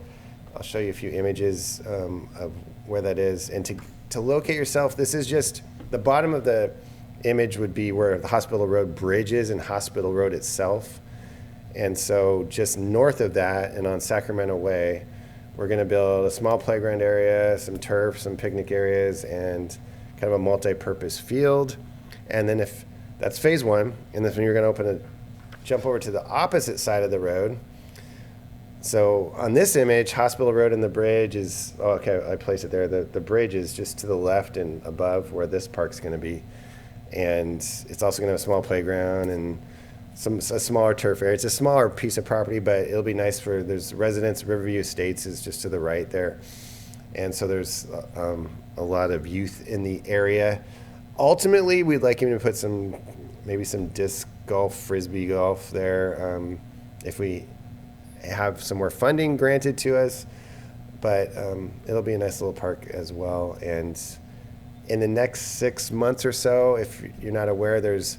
I'll show you a few images of where that is. And to locate yourself, this is just the bottom of the image would be where the Hospital Road bridge is and Hospital Road itself. And so just north of that and on Sacramento Way, we're going to build a small playground area, some turf, some picnic areas, and kind of a multi-purpose field. And then if that's phase one, and then you're going to jump over to the opposite side of the road. So on this image, Hospital Road and the bridge is, oh, okay, I placed it there. The bridge is just to the left and above where this park's going to be. And it's also going to have a small playground and a smaller turf area. It's a smaller piece of property, but it'll be nice there's residents. Riverview Estates is just to the right there. And so there's a lot of youth in the area. Ultimately, we'd like him to put maybe some disc golf, frisbee golf there if we have some more funding granted to us. But it'll be a nice little park as well. And in the next 6 months or so, if you're not aware, the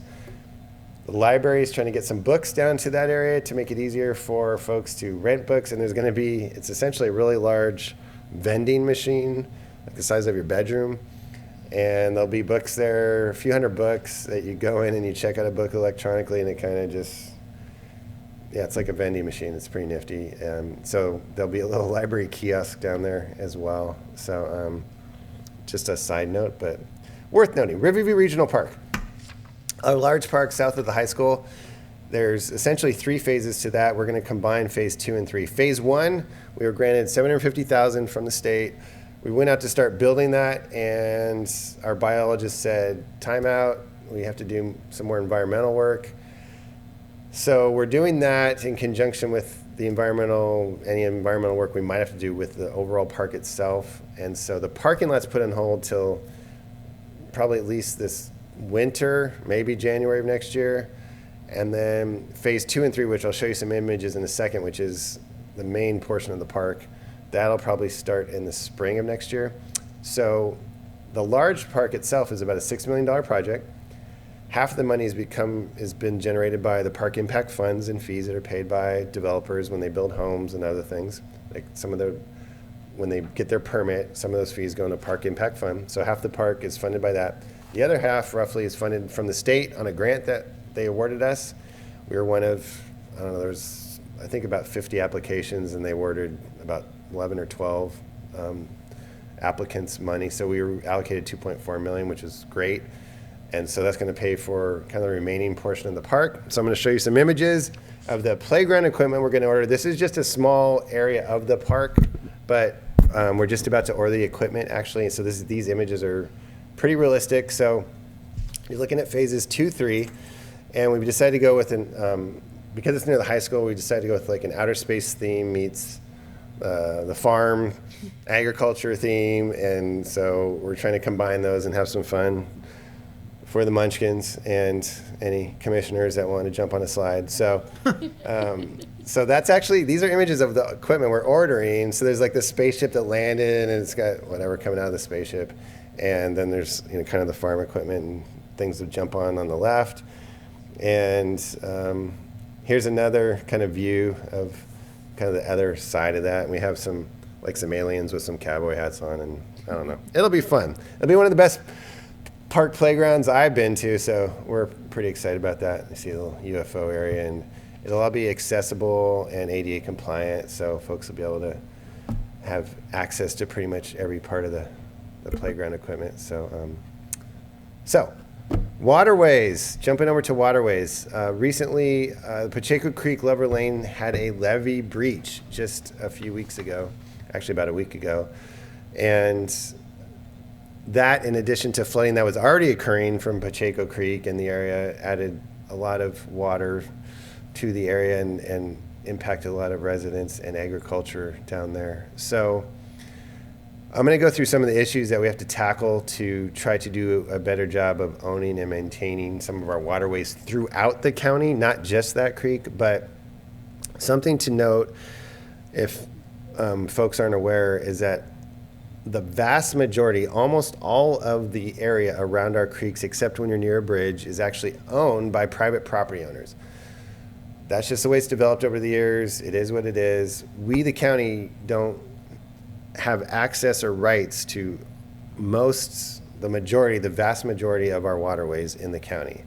library is trying to get some books down to that area to make it easier for folks to rent books. And it's essentially a really large vending machine, like the size of your bedroom. And there'll be books there, a few hundred books that you go in and you check out a book electronically, and it kind of just, it's like a vending machine. It's pretty nifty. So there'll be a little library kiosk down there as well. So just a side note, but worth noting. Riverview Regional Park, a large park south of the high school. There's essentially 3 phases to that. We're going to combine phase 2 and 3. Phase 1, we were granted $750,000 from the state. We went out to start building that, and our biologist said, time out, we have to do some more environmental work. So we're doing that in conjunction with any environmental work we might have to do with the overall park itself. And so the parking lot's put on hold till probably at least this winter, maybe January of next year. And then phase 2 and 3, which I'll show you some images in a second, which is the main portion of the park, that'll probably start in the spring of next year. So the large park itself is about a $6 million project. Half of the money has been generated by the park impact funds and fees that are paid by developers when they build homes and other things. Like when they get their permit, some of those fees go into park impact fund. So half the park is funded by that. The other half roughly is funded from the state on a grant that they awarded us. We were one of, there's I think about 50 applications, and they awarded about 11 or 12 applicants money. So we were allocated $2.4 million, which is great. And so that's going to pay for kind of the remaining portion of the park. So I'm going to show you some images of the playground equipment we're going to order. This is just a small area of the park, but we're just about to order the equipment actually. So these images are pretty realistic. So you're looking at phases 2, 3, and we've decided to go with because it's near the high school, we decided to go with like an outer space theme meets the farm agriculture theme. And so we're trying to combine those and have some fun for the munchkins and any commissioners that want to jump on a slide. So so that's actually, these are images of the equipment we're ordering. So there's like the spaceship that landed, and it's got whatever coming out of the spaceship. And then there's kind of the farm equipment and things to jump on the left. And here's another kind of view of kind of the other side of that. And we have some aliens with some cowboy hats on, and I don't know. It'll be fun. It'll be one of the best park playgrounds I've been to, so we're pretty excited about that. You see a little UFO area, and it'll all be accessible and ADA compliant, so folks will be able to have access to pretty much every part of the playground equipment. So waterways, jumping over to waterways. Recently, Pacheco Creek Lover Lane had a levee breach just a few weeks ago, actually about a week ago. And that, in addition to flooding that was already occurring from Pacheco Creek in the area, added a lot of water to the area and impacted a lot of residents and agriculture down there. So I'm going to go through some of the issues that we have to tackle to try to do a better job of owning and maintaining some of our waterways throughout the county, not just that creek, but something to note, if folks aren't aware, is that the vast majority, almost all of the area around our creeks, except when you're near a bridge, is actually owned by private property owners. That's just the way it's developed over the years. It is what it is. We, the county, don't have access or rights to the vast majority of our waterways in the county,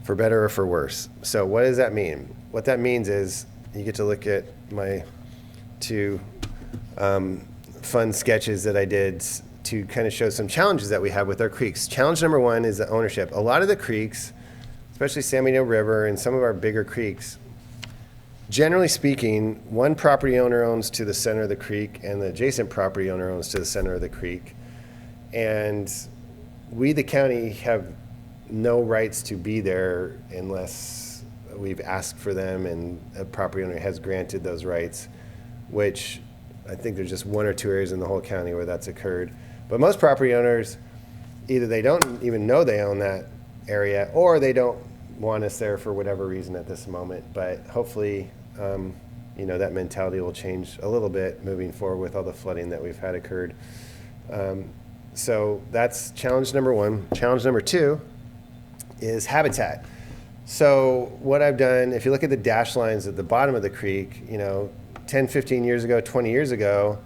for better or for worse. So what does that mean? What that means is you get to look at my two fun sketches that I did to kind of show some challenges that we have with our creeks. Challenge number one is the ownership. A lot of the creeks, especially San Benito River and some of our bigger creeks, generally speaking, one property owner owns to the center of the creek and the adjacent property owner owns to the center of the creek. And we, the county, have no rights to be there unless we've asked for them and a property owner has granted those rights, which I think there's just one or two areas in the whole county where that's occurred. But most property owners, either they don't even know they own that area or they don't want us there for whatever reason at this moment. But hopefully, that mentality will change a little bit moving forward with all the flooding that we've had occurred. So that's challenge number one. Challenge number two is habitat. So what I've done, if you look at the dash lines at the bottom of the creek, 10, 15 years ago, 20 years ago,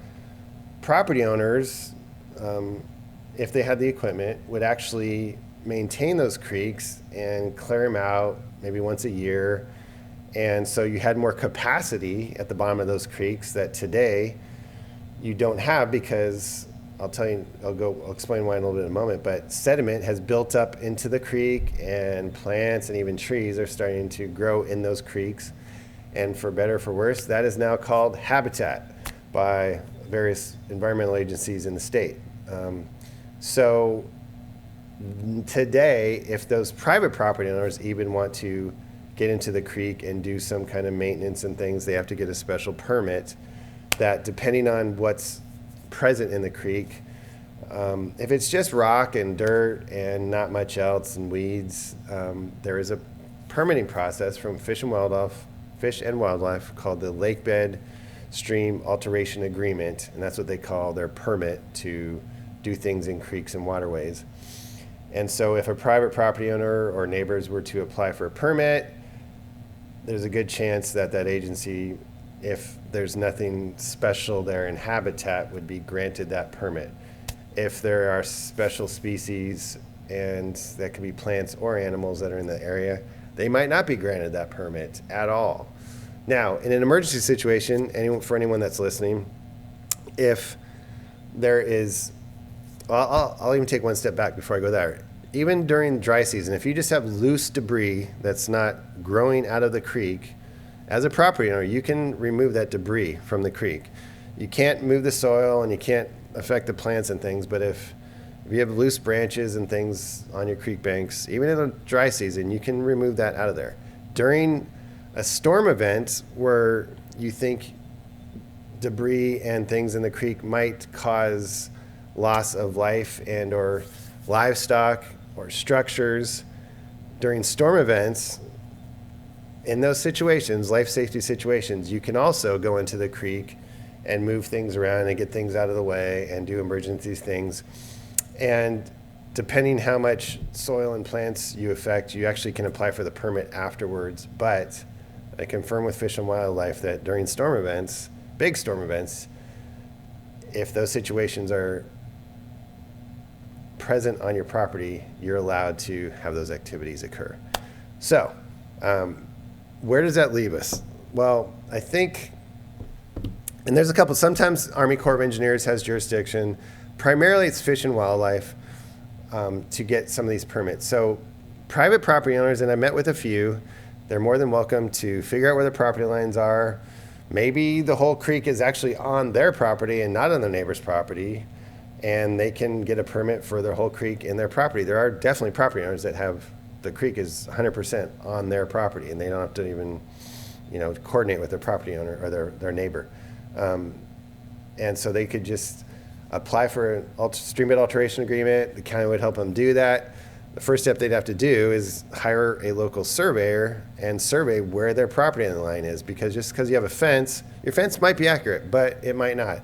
property owners, if they had the equipment, would actually maintain those creeks and clear them out maybe once a year. And so you had more capacity at the bottom of those creeks that today you don't have, because I'll explain why in a little bit in a moment, but sediment has built up into the creek and plants and even trees are starting to grow in those creeks. And for better or for worse, that is now called habitat by various environmental agencies in the state. So today, if those private property owners even want to get into the creek and do some kind of maintenance and things, they have to get a special permit that, depending on what's present in the creek, if it's just rock and dirt and not much else and weeds, there is a permitting process from Fish and Wildlife called the Lake Bed Stream Alteration Agreement, and that's what they call their permit to do things in creeks and waterways. And so if a private property owner or neighbors were to apply for a permit, there's a good chance that that agency, if there's nothing special there in habitat, would be granted that permit. If there are special species, and that could be plants or animals that are in the area, they might not be granted that permit at all. Now, in an emergency situation, for anyone that's listening, if there is, I'll even take one step back before I go there. Even during dry season, if you just have loose debris that's not growing out of the creek, as a property owner, you can remove that debris from the creek. You can't move the soil and you can't affect the plants and things, but if you have loose branches and things on your creek banks, even in a dry season, you can remove that out of there. During a storm event where you think debris and things in the creek might cause loss of life and or livestock or structures, during storm events, in those situations, life safety situations, you can also go into the creek and move things around and get things out of the way and do emergency things. And depending how much soil and plants you affect, you actually can apply for the permit afterwards. But I confirm with Fish and Wildlife that during storm events, big storm events, if those situations are present on your property, you're allowed to have those activities occur. So, where does that leave us? Well, I think, and there's a couple, sometimes Army Corps of Engineers has jurisdiction. Primarily it's Fish and Wildlife to get some of these permits. So private property owners, and I met with a few, they're more than welcome to figure out where the property lines are. Maybe the whole creek is actually on their property and not on their neighbor's property, and they can get a permit for their whole creek in their property. There are definitely property owners that have, the creek is 100% on their property, and they don't have to even, coordinate with their property owner or their neighbor. And so they could just apply for an stream bed alteration agreement. The county would help them do that. The first step they'd have to do is hire a local surveyor and survey where their property line is, because just because you have a fence, your fence might be accurate, but it might not.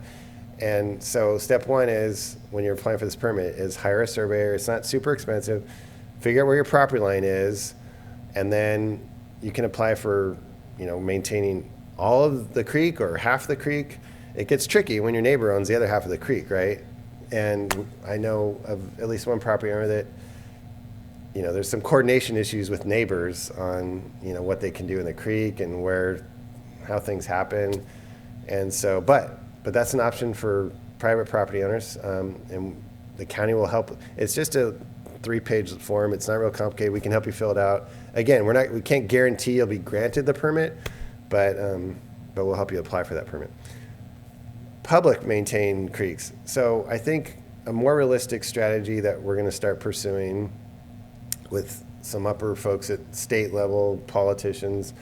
And so step one is, when you're applying for this permit, is hire a surveyor. It's not super expensive. Figure out where your property line is, and then you can apply for, maintaining all of the creek or half the creek. It gets tricky when your neighbor owns the other half of the creek, right? And I know of at least one property owner that, there's some coordination issues with neighbors on, what they can do in the creek and how things happen. And so, but that's an option for private property owners, and the county will help. It's just a 3-page form. It's not real complicated. We can help you fill it out. Again, we can't guarantee you'll be granted the permit, but we'll help you apply for that permit. Public maintained creeks. So I think a more realistic strategy that we're going to start pursuing with some upper folks at state level, politicians,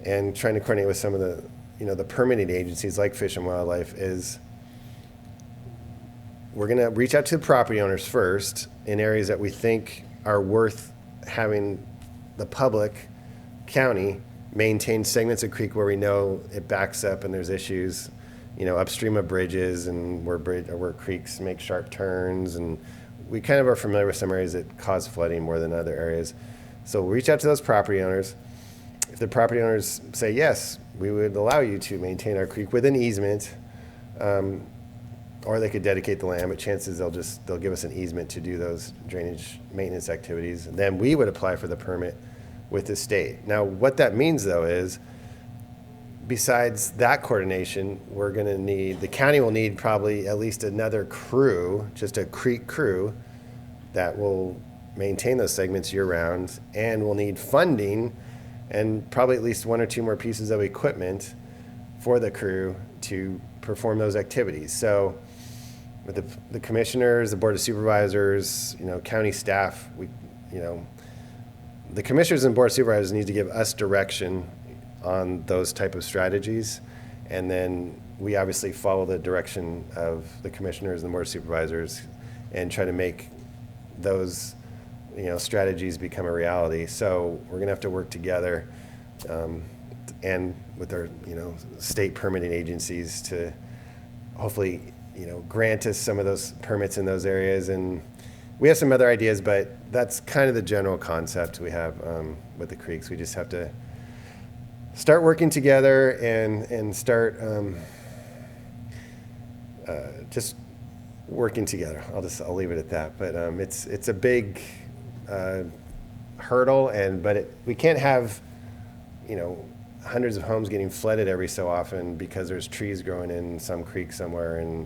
and trying to coordinate with some of the, the permitting agencies like Fish and Wildlife, is we're going to reach out to the property owners first in areas that we think are worth having the public county maintain segments of creek where we know it backs up and there's issues, upstream of bridges and where creeks make sharp turns, and we kind of are familiar with some areas that cause flooding more than other areas. So we'll reach out to those property owners. If the property owners say, yes, we would allow you to maintain our creek with an easement, or they could dedicate the land, but chances they'll give us an easement to do those drainage maintenance activities. And then we would apply for the permit with the state. Now, what that means, though, is besides that coordination, the county will need probably at least another crew, just a creek crew, that will maintain those segments year-round, and we'll need funding and probably at least 1 or 2 more pieces of equipment for the crew to perform those activities. So with the commissioners, the board of supervisors, county staff, the commissioners and board of supervisors need to give us direction on those type of strategies, and then we obviously follow the direction of the commissioners and the board of supervisors and try to make those strategies become a reality. So we're gonna have to work together and with our state permitting agencies to hopefully grant us some of those permits in those areas. And we have some other ideas, but that's kind of the general concept we have with the creeks. We just have to start working together and start just working together. I'll leave it at that. But it's a big hurdle, but we can't have hundreds of homes getting flooded every so often because there's trees growing in some creek somewhere, and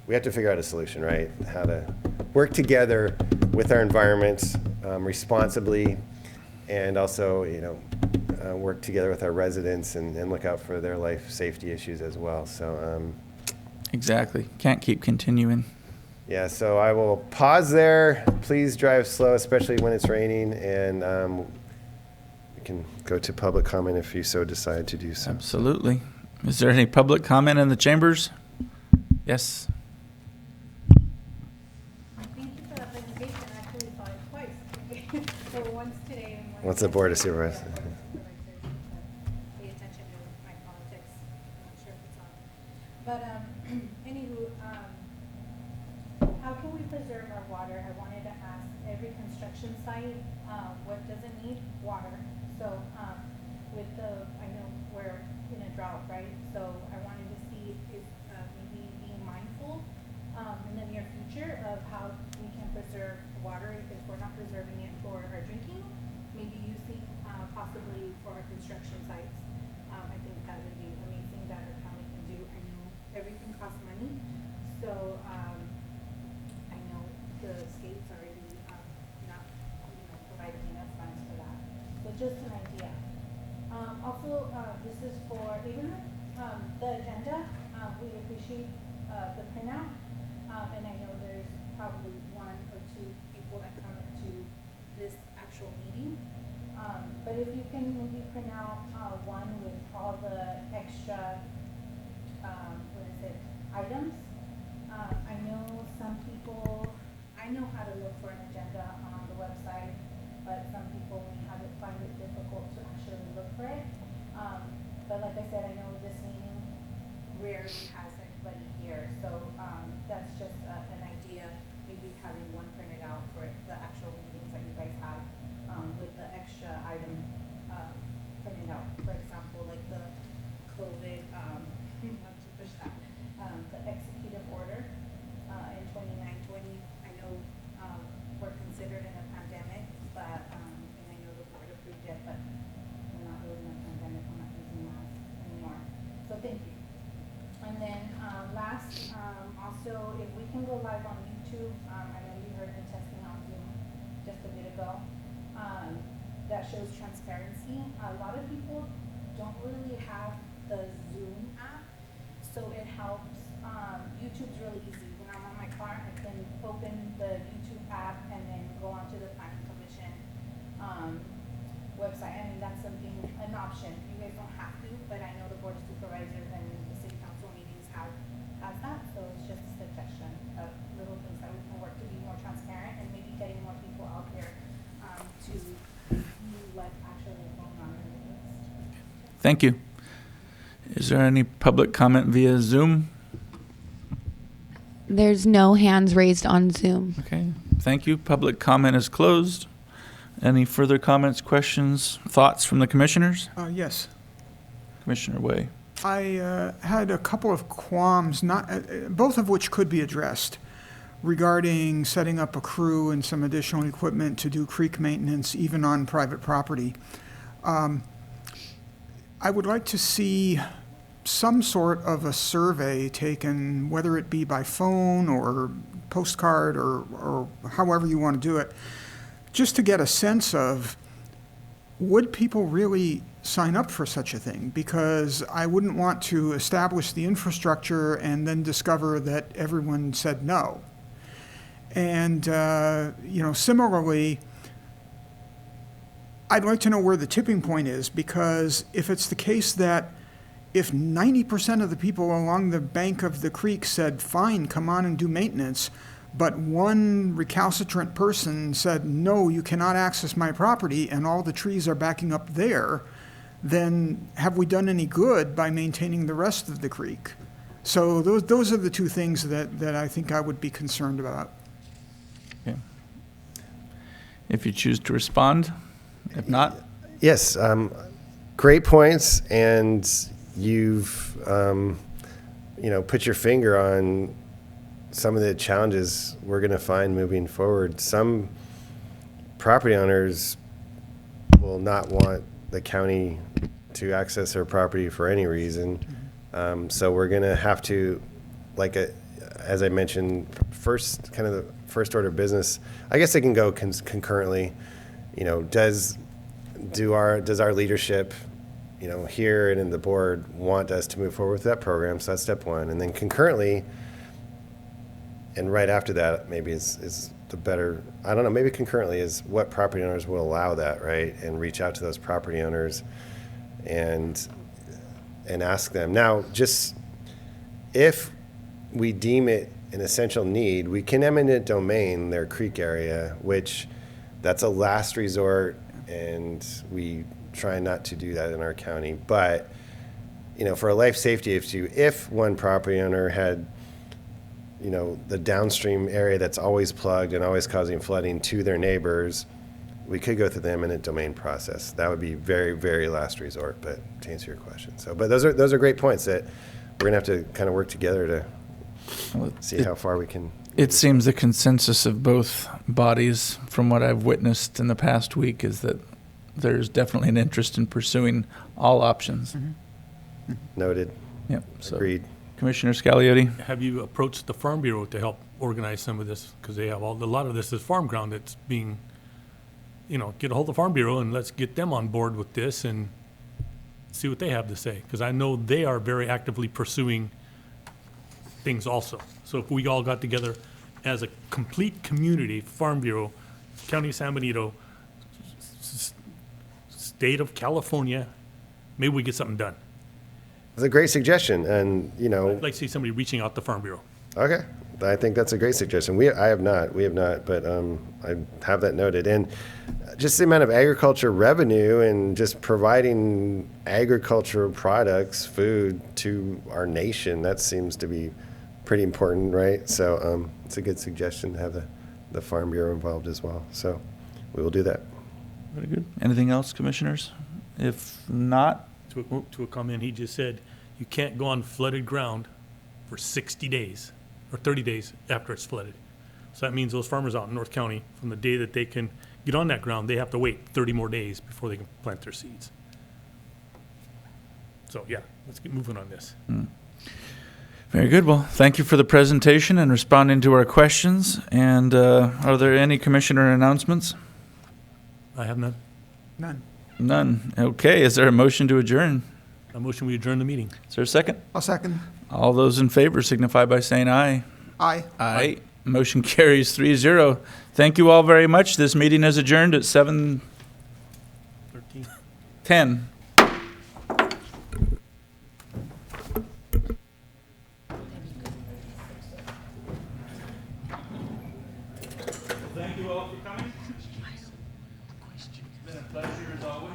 we have to figure out a solution, right? How to work together with our environment responsibly, and also work together with our residents and look out for their life safety issues as well. So Exactly. Can't keep continuing. yeah, so I will pause there. Please drive slow, especially when it's raining, and we can go to public comment if you so decide to do so. Absolutely. Is there any public comment in the chambers? Yes. Thank you for that presentation. I actually saw it twice. So once today and once. What's the board of supervisors? Pay attention to my politics. I'm not sure if it's on. But anywho, how can we preserve our water? I wanted to ask every construction site, what doesn't need water? So I know we're in a drought, right? So I wanted to see if maybe being mindful in the near future of how we can preserve water if we're not preserving it for our drinking, maybe using possibly for our construction sites. I think that would be amazing that our county can do. I know everything costs money, so I know the state's already not providing enough funds for that. So just an idea. Also, this is for even the agenda. We appreciate the printout, and I know there's probably 1 or 2 people that come to this actual meeting. But if you can maybe print out one with all the extra items. I look for an agenda on the website, but some people may find it difficult to actually look for it. But like I said, I know this meeting rarely has anybody here, so that's just an idea, maybe having one printed out for the actual meetings that you guys have, with the extra item printed out. For example, like the COVID, not to push that, the executive order in 2920. I know we're considered in a pandemic, but and I know the board approved it, but we're not really in a pandemic. I'm not using masks anymore. So thank you. And then last, also, if we can go live on YouTube, I know you heard me testing on Zoom just a bit ago. That shows transparency. A lot of people don't really have the Zoom app, so it helps. YouTube's really easy. When I'm on my car, I can open the YouTube app and then go onto the Planning Commission website. I mean, that's something, an option. You guys don't have to, but I know the Board of Supervisors and the City Council meetings has that, so it's just a suggestion of little things that we can work to be more transparent and maybe getting more people out there to see what's actually going on in the list. Thank you. Is there any public comment via Zoom? There's no hands raised on Zoom. Okay, thank you. Public comment is closed. Any further comments, questions, thoughts from the commissioners? Yes. Commissioner Way. I had a couple of qualms, both of which could be addressed, regarding setting up a crew and some additional equipment to do creek maintenance, even on private property. I would like to see some sort of a survey taken, whether it be by phone or postcard or however you want to do it, just to get a sense of, would people really sign up for such a thing? Because I wouldn't want to establish the infrastructure and then discover that everyone said no. And, similarly, I'd like to know where the tipping point is, because if it's the case that if 90% of the people along the bank of the creek said, fine, come on and do maintenance, but one recalcitrant person said, no, you cannot access my property, and all the trees are backing up there, then have we done any good by maintaining the rest of the creek? So those are the two things that I think I would be concerned about. Okay. If you choose to respond, if not. Yes, great points, and you've put your finger on some of the challenges we're going to find moving forward. Some property owners will not want the county to access their property for any reason. So we're going to have to, as I mentioned, the first order of business, I guess it can go concurrently. Does our leadership, here and in the board want us to move forward with that program? So that's step one. And then concurrently, and right after that, maybe is the better, I don't know, maybe concurrently is what property owners will allow that, right? And reach out to those property owners and ask them. Now, just if we deem it an essential need, we can eminent domain their creek area, which that's a last resort, and we try not to do that in our county. But, for a life safety issue, if one property owner had, the downstream area that's always plugged and always causing flooding to their neighbors, we could go through the eminent domain process. That would be very, very last resort, but to answer your question. But those are great points that we're gonna have to kind of work together to see how far we can. It seems the consensus of both bodies, from what I've witnessed in the past week, is that there's definitely an interest in pursuing all options. Mm-hmm. Noted. Yep. So, Agreed. Commissioner Scagliotti. Have you approached the Farm Bureau to help organize some of this? Because they have a lot of this is farm ground that's being, get a hold of the Farm Bureau and let's get them on board with this and see what they have to say. Because I know they are very actively pursuing things also. So if we all got together as a complete community, Farm Bureau, County of San Benito, State of California, maybe we get something done. It's a great suggestion, and I'd like to see somebody reaching out to Farm Bureau. Okay, I think that's a great suggestion. We have not, but I have that noted. And just the amount of agriculture revenue and just providing agricultural products, food to our nation, that seems to be pretty important, right? So it's a good suggestion to have the Farm Bureau involved as well. So we will do that. Very good. Anything else, commissioners? If not, To a comment he just said, you can't go on flooded ground for 60 days or 30 days after it's flooded. So that means those farmers out in North County, from the day that they can get on that ground, they have to wait 30 more days before they can plant their seeds. So yeah, let's get moving on this. very good. Well, thank you for the presentation and responding to our questions. And are there any commissioner announcements? I have none. None. None. Okay. Is there a motion to adjourn? A motion, we adjourn the meeting. Is there a second? I'll second. All those in favor signify by saying aye. Aye. Aye. Motion carries 3-0. Thank you all very much. This meeting is adjourned at 7:10. 13. Thank you all for coming. It's been a pleasure as always.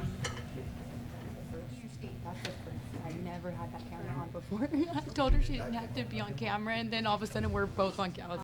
I never had that camera on before. I told her she didn't have to be on camera, and then all of a sudden we're both on camera.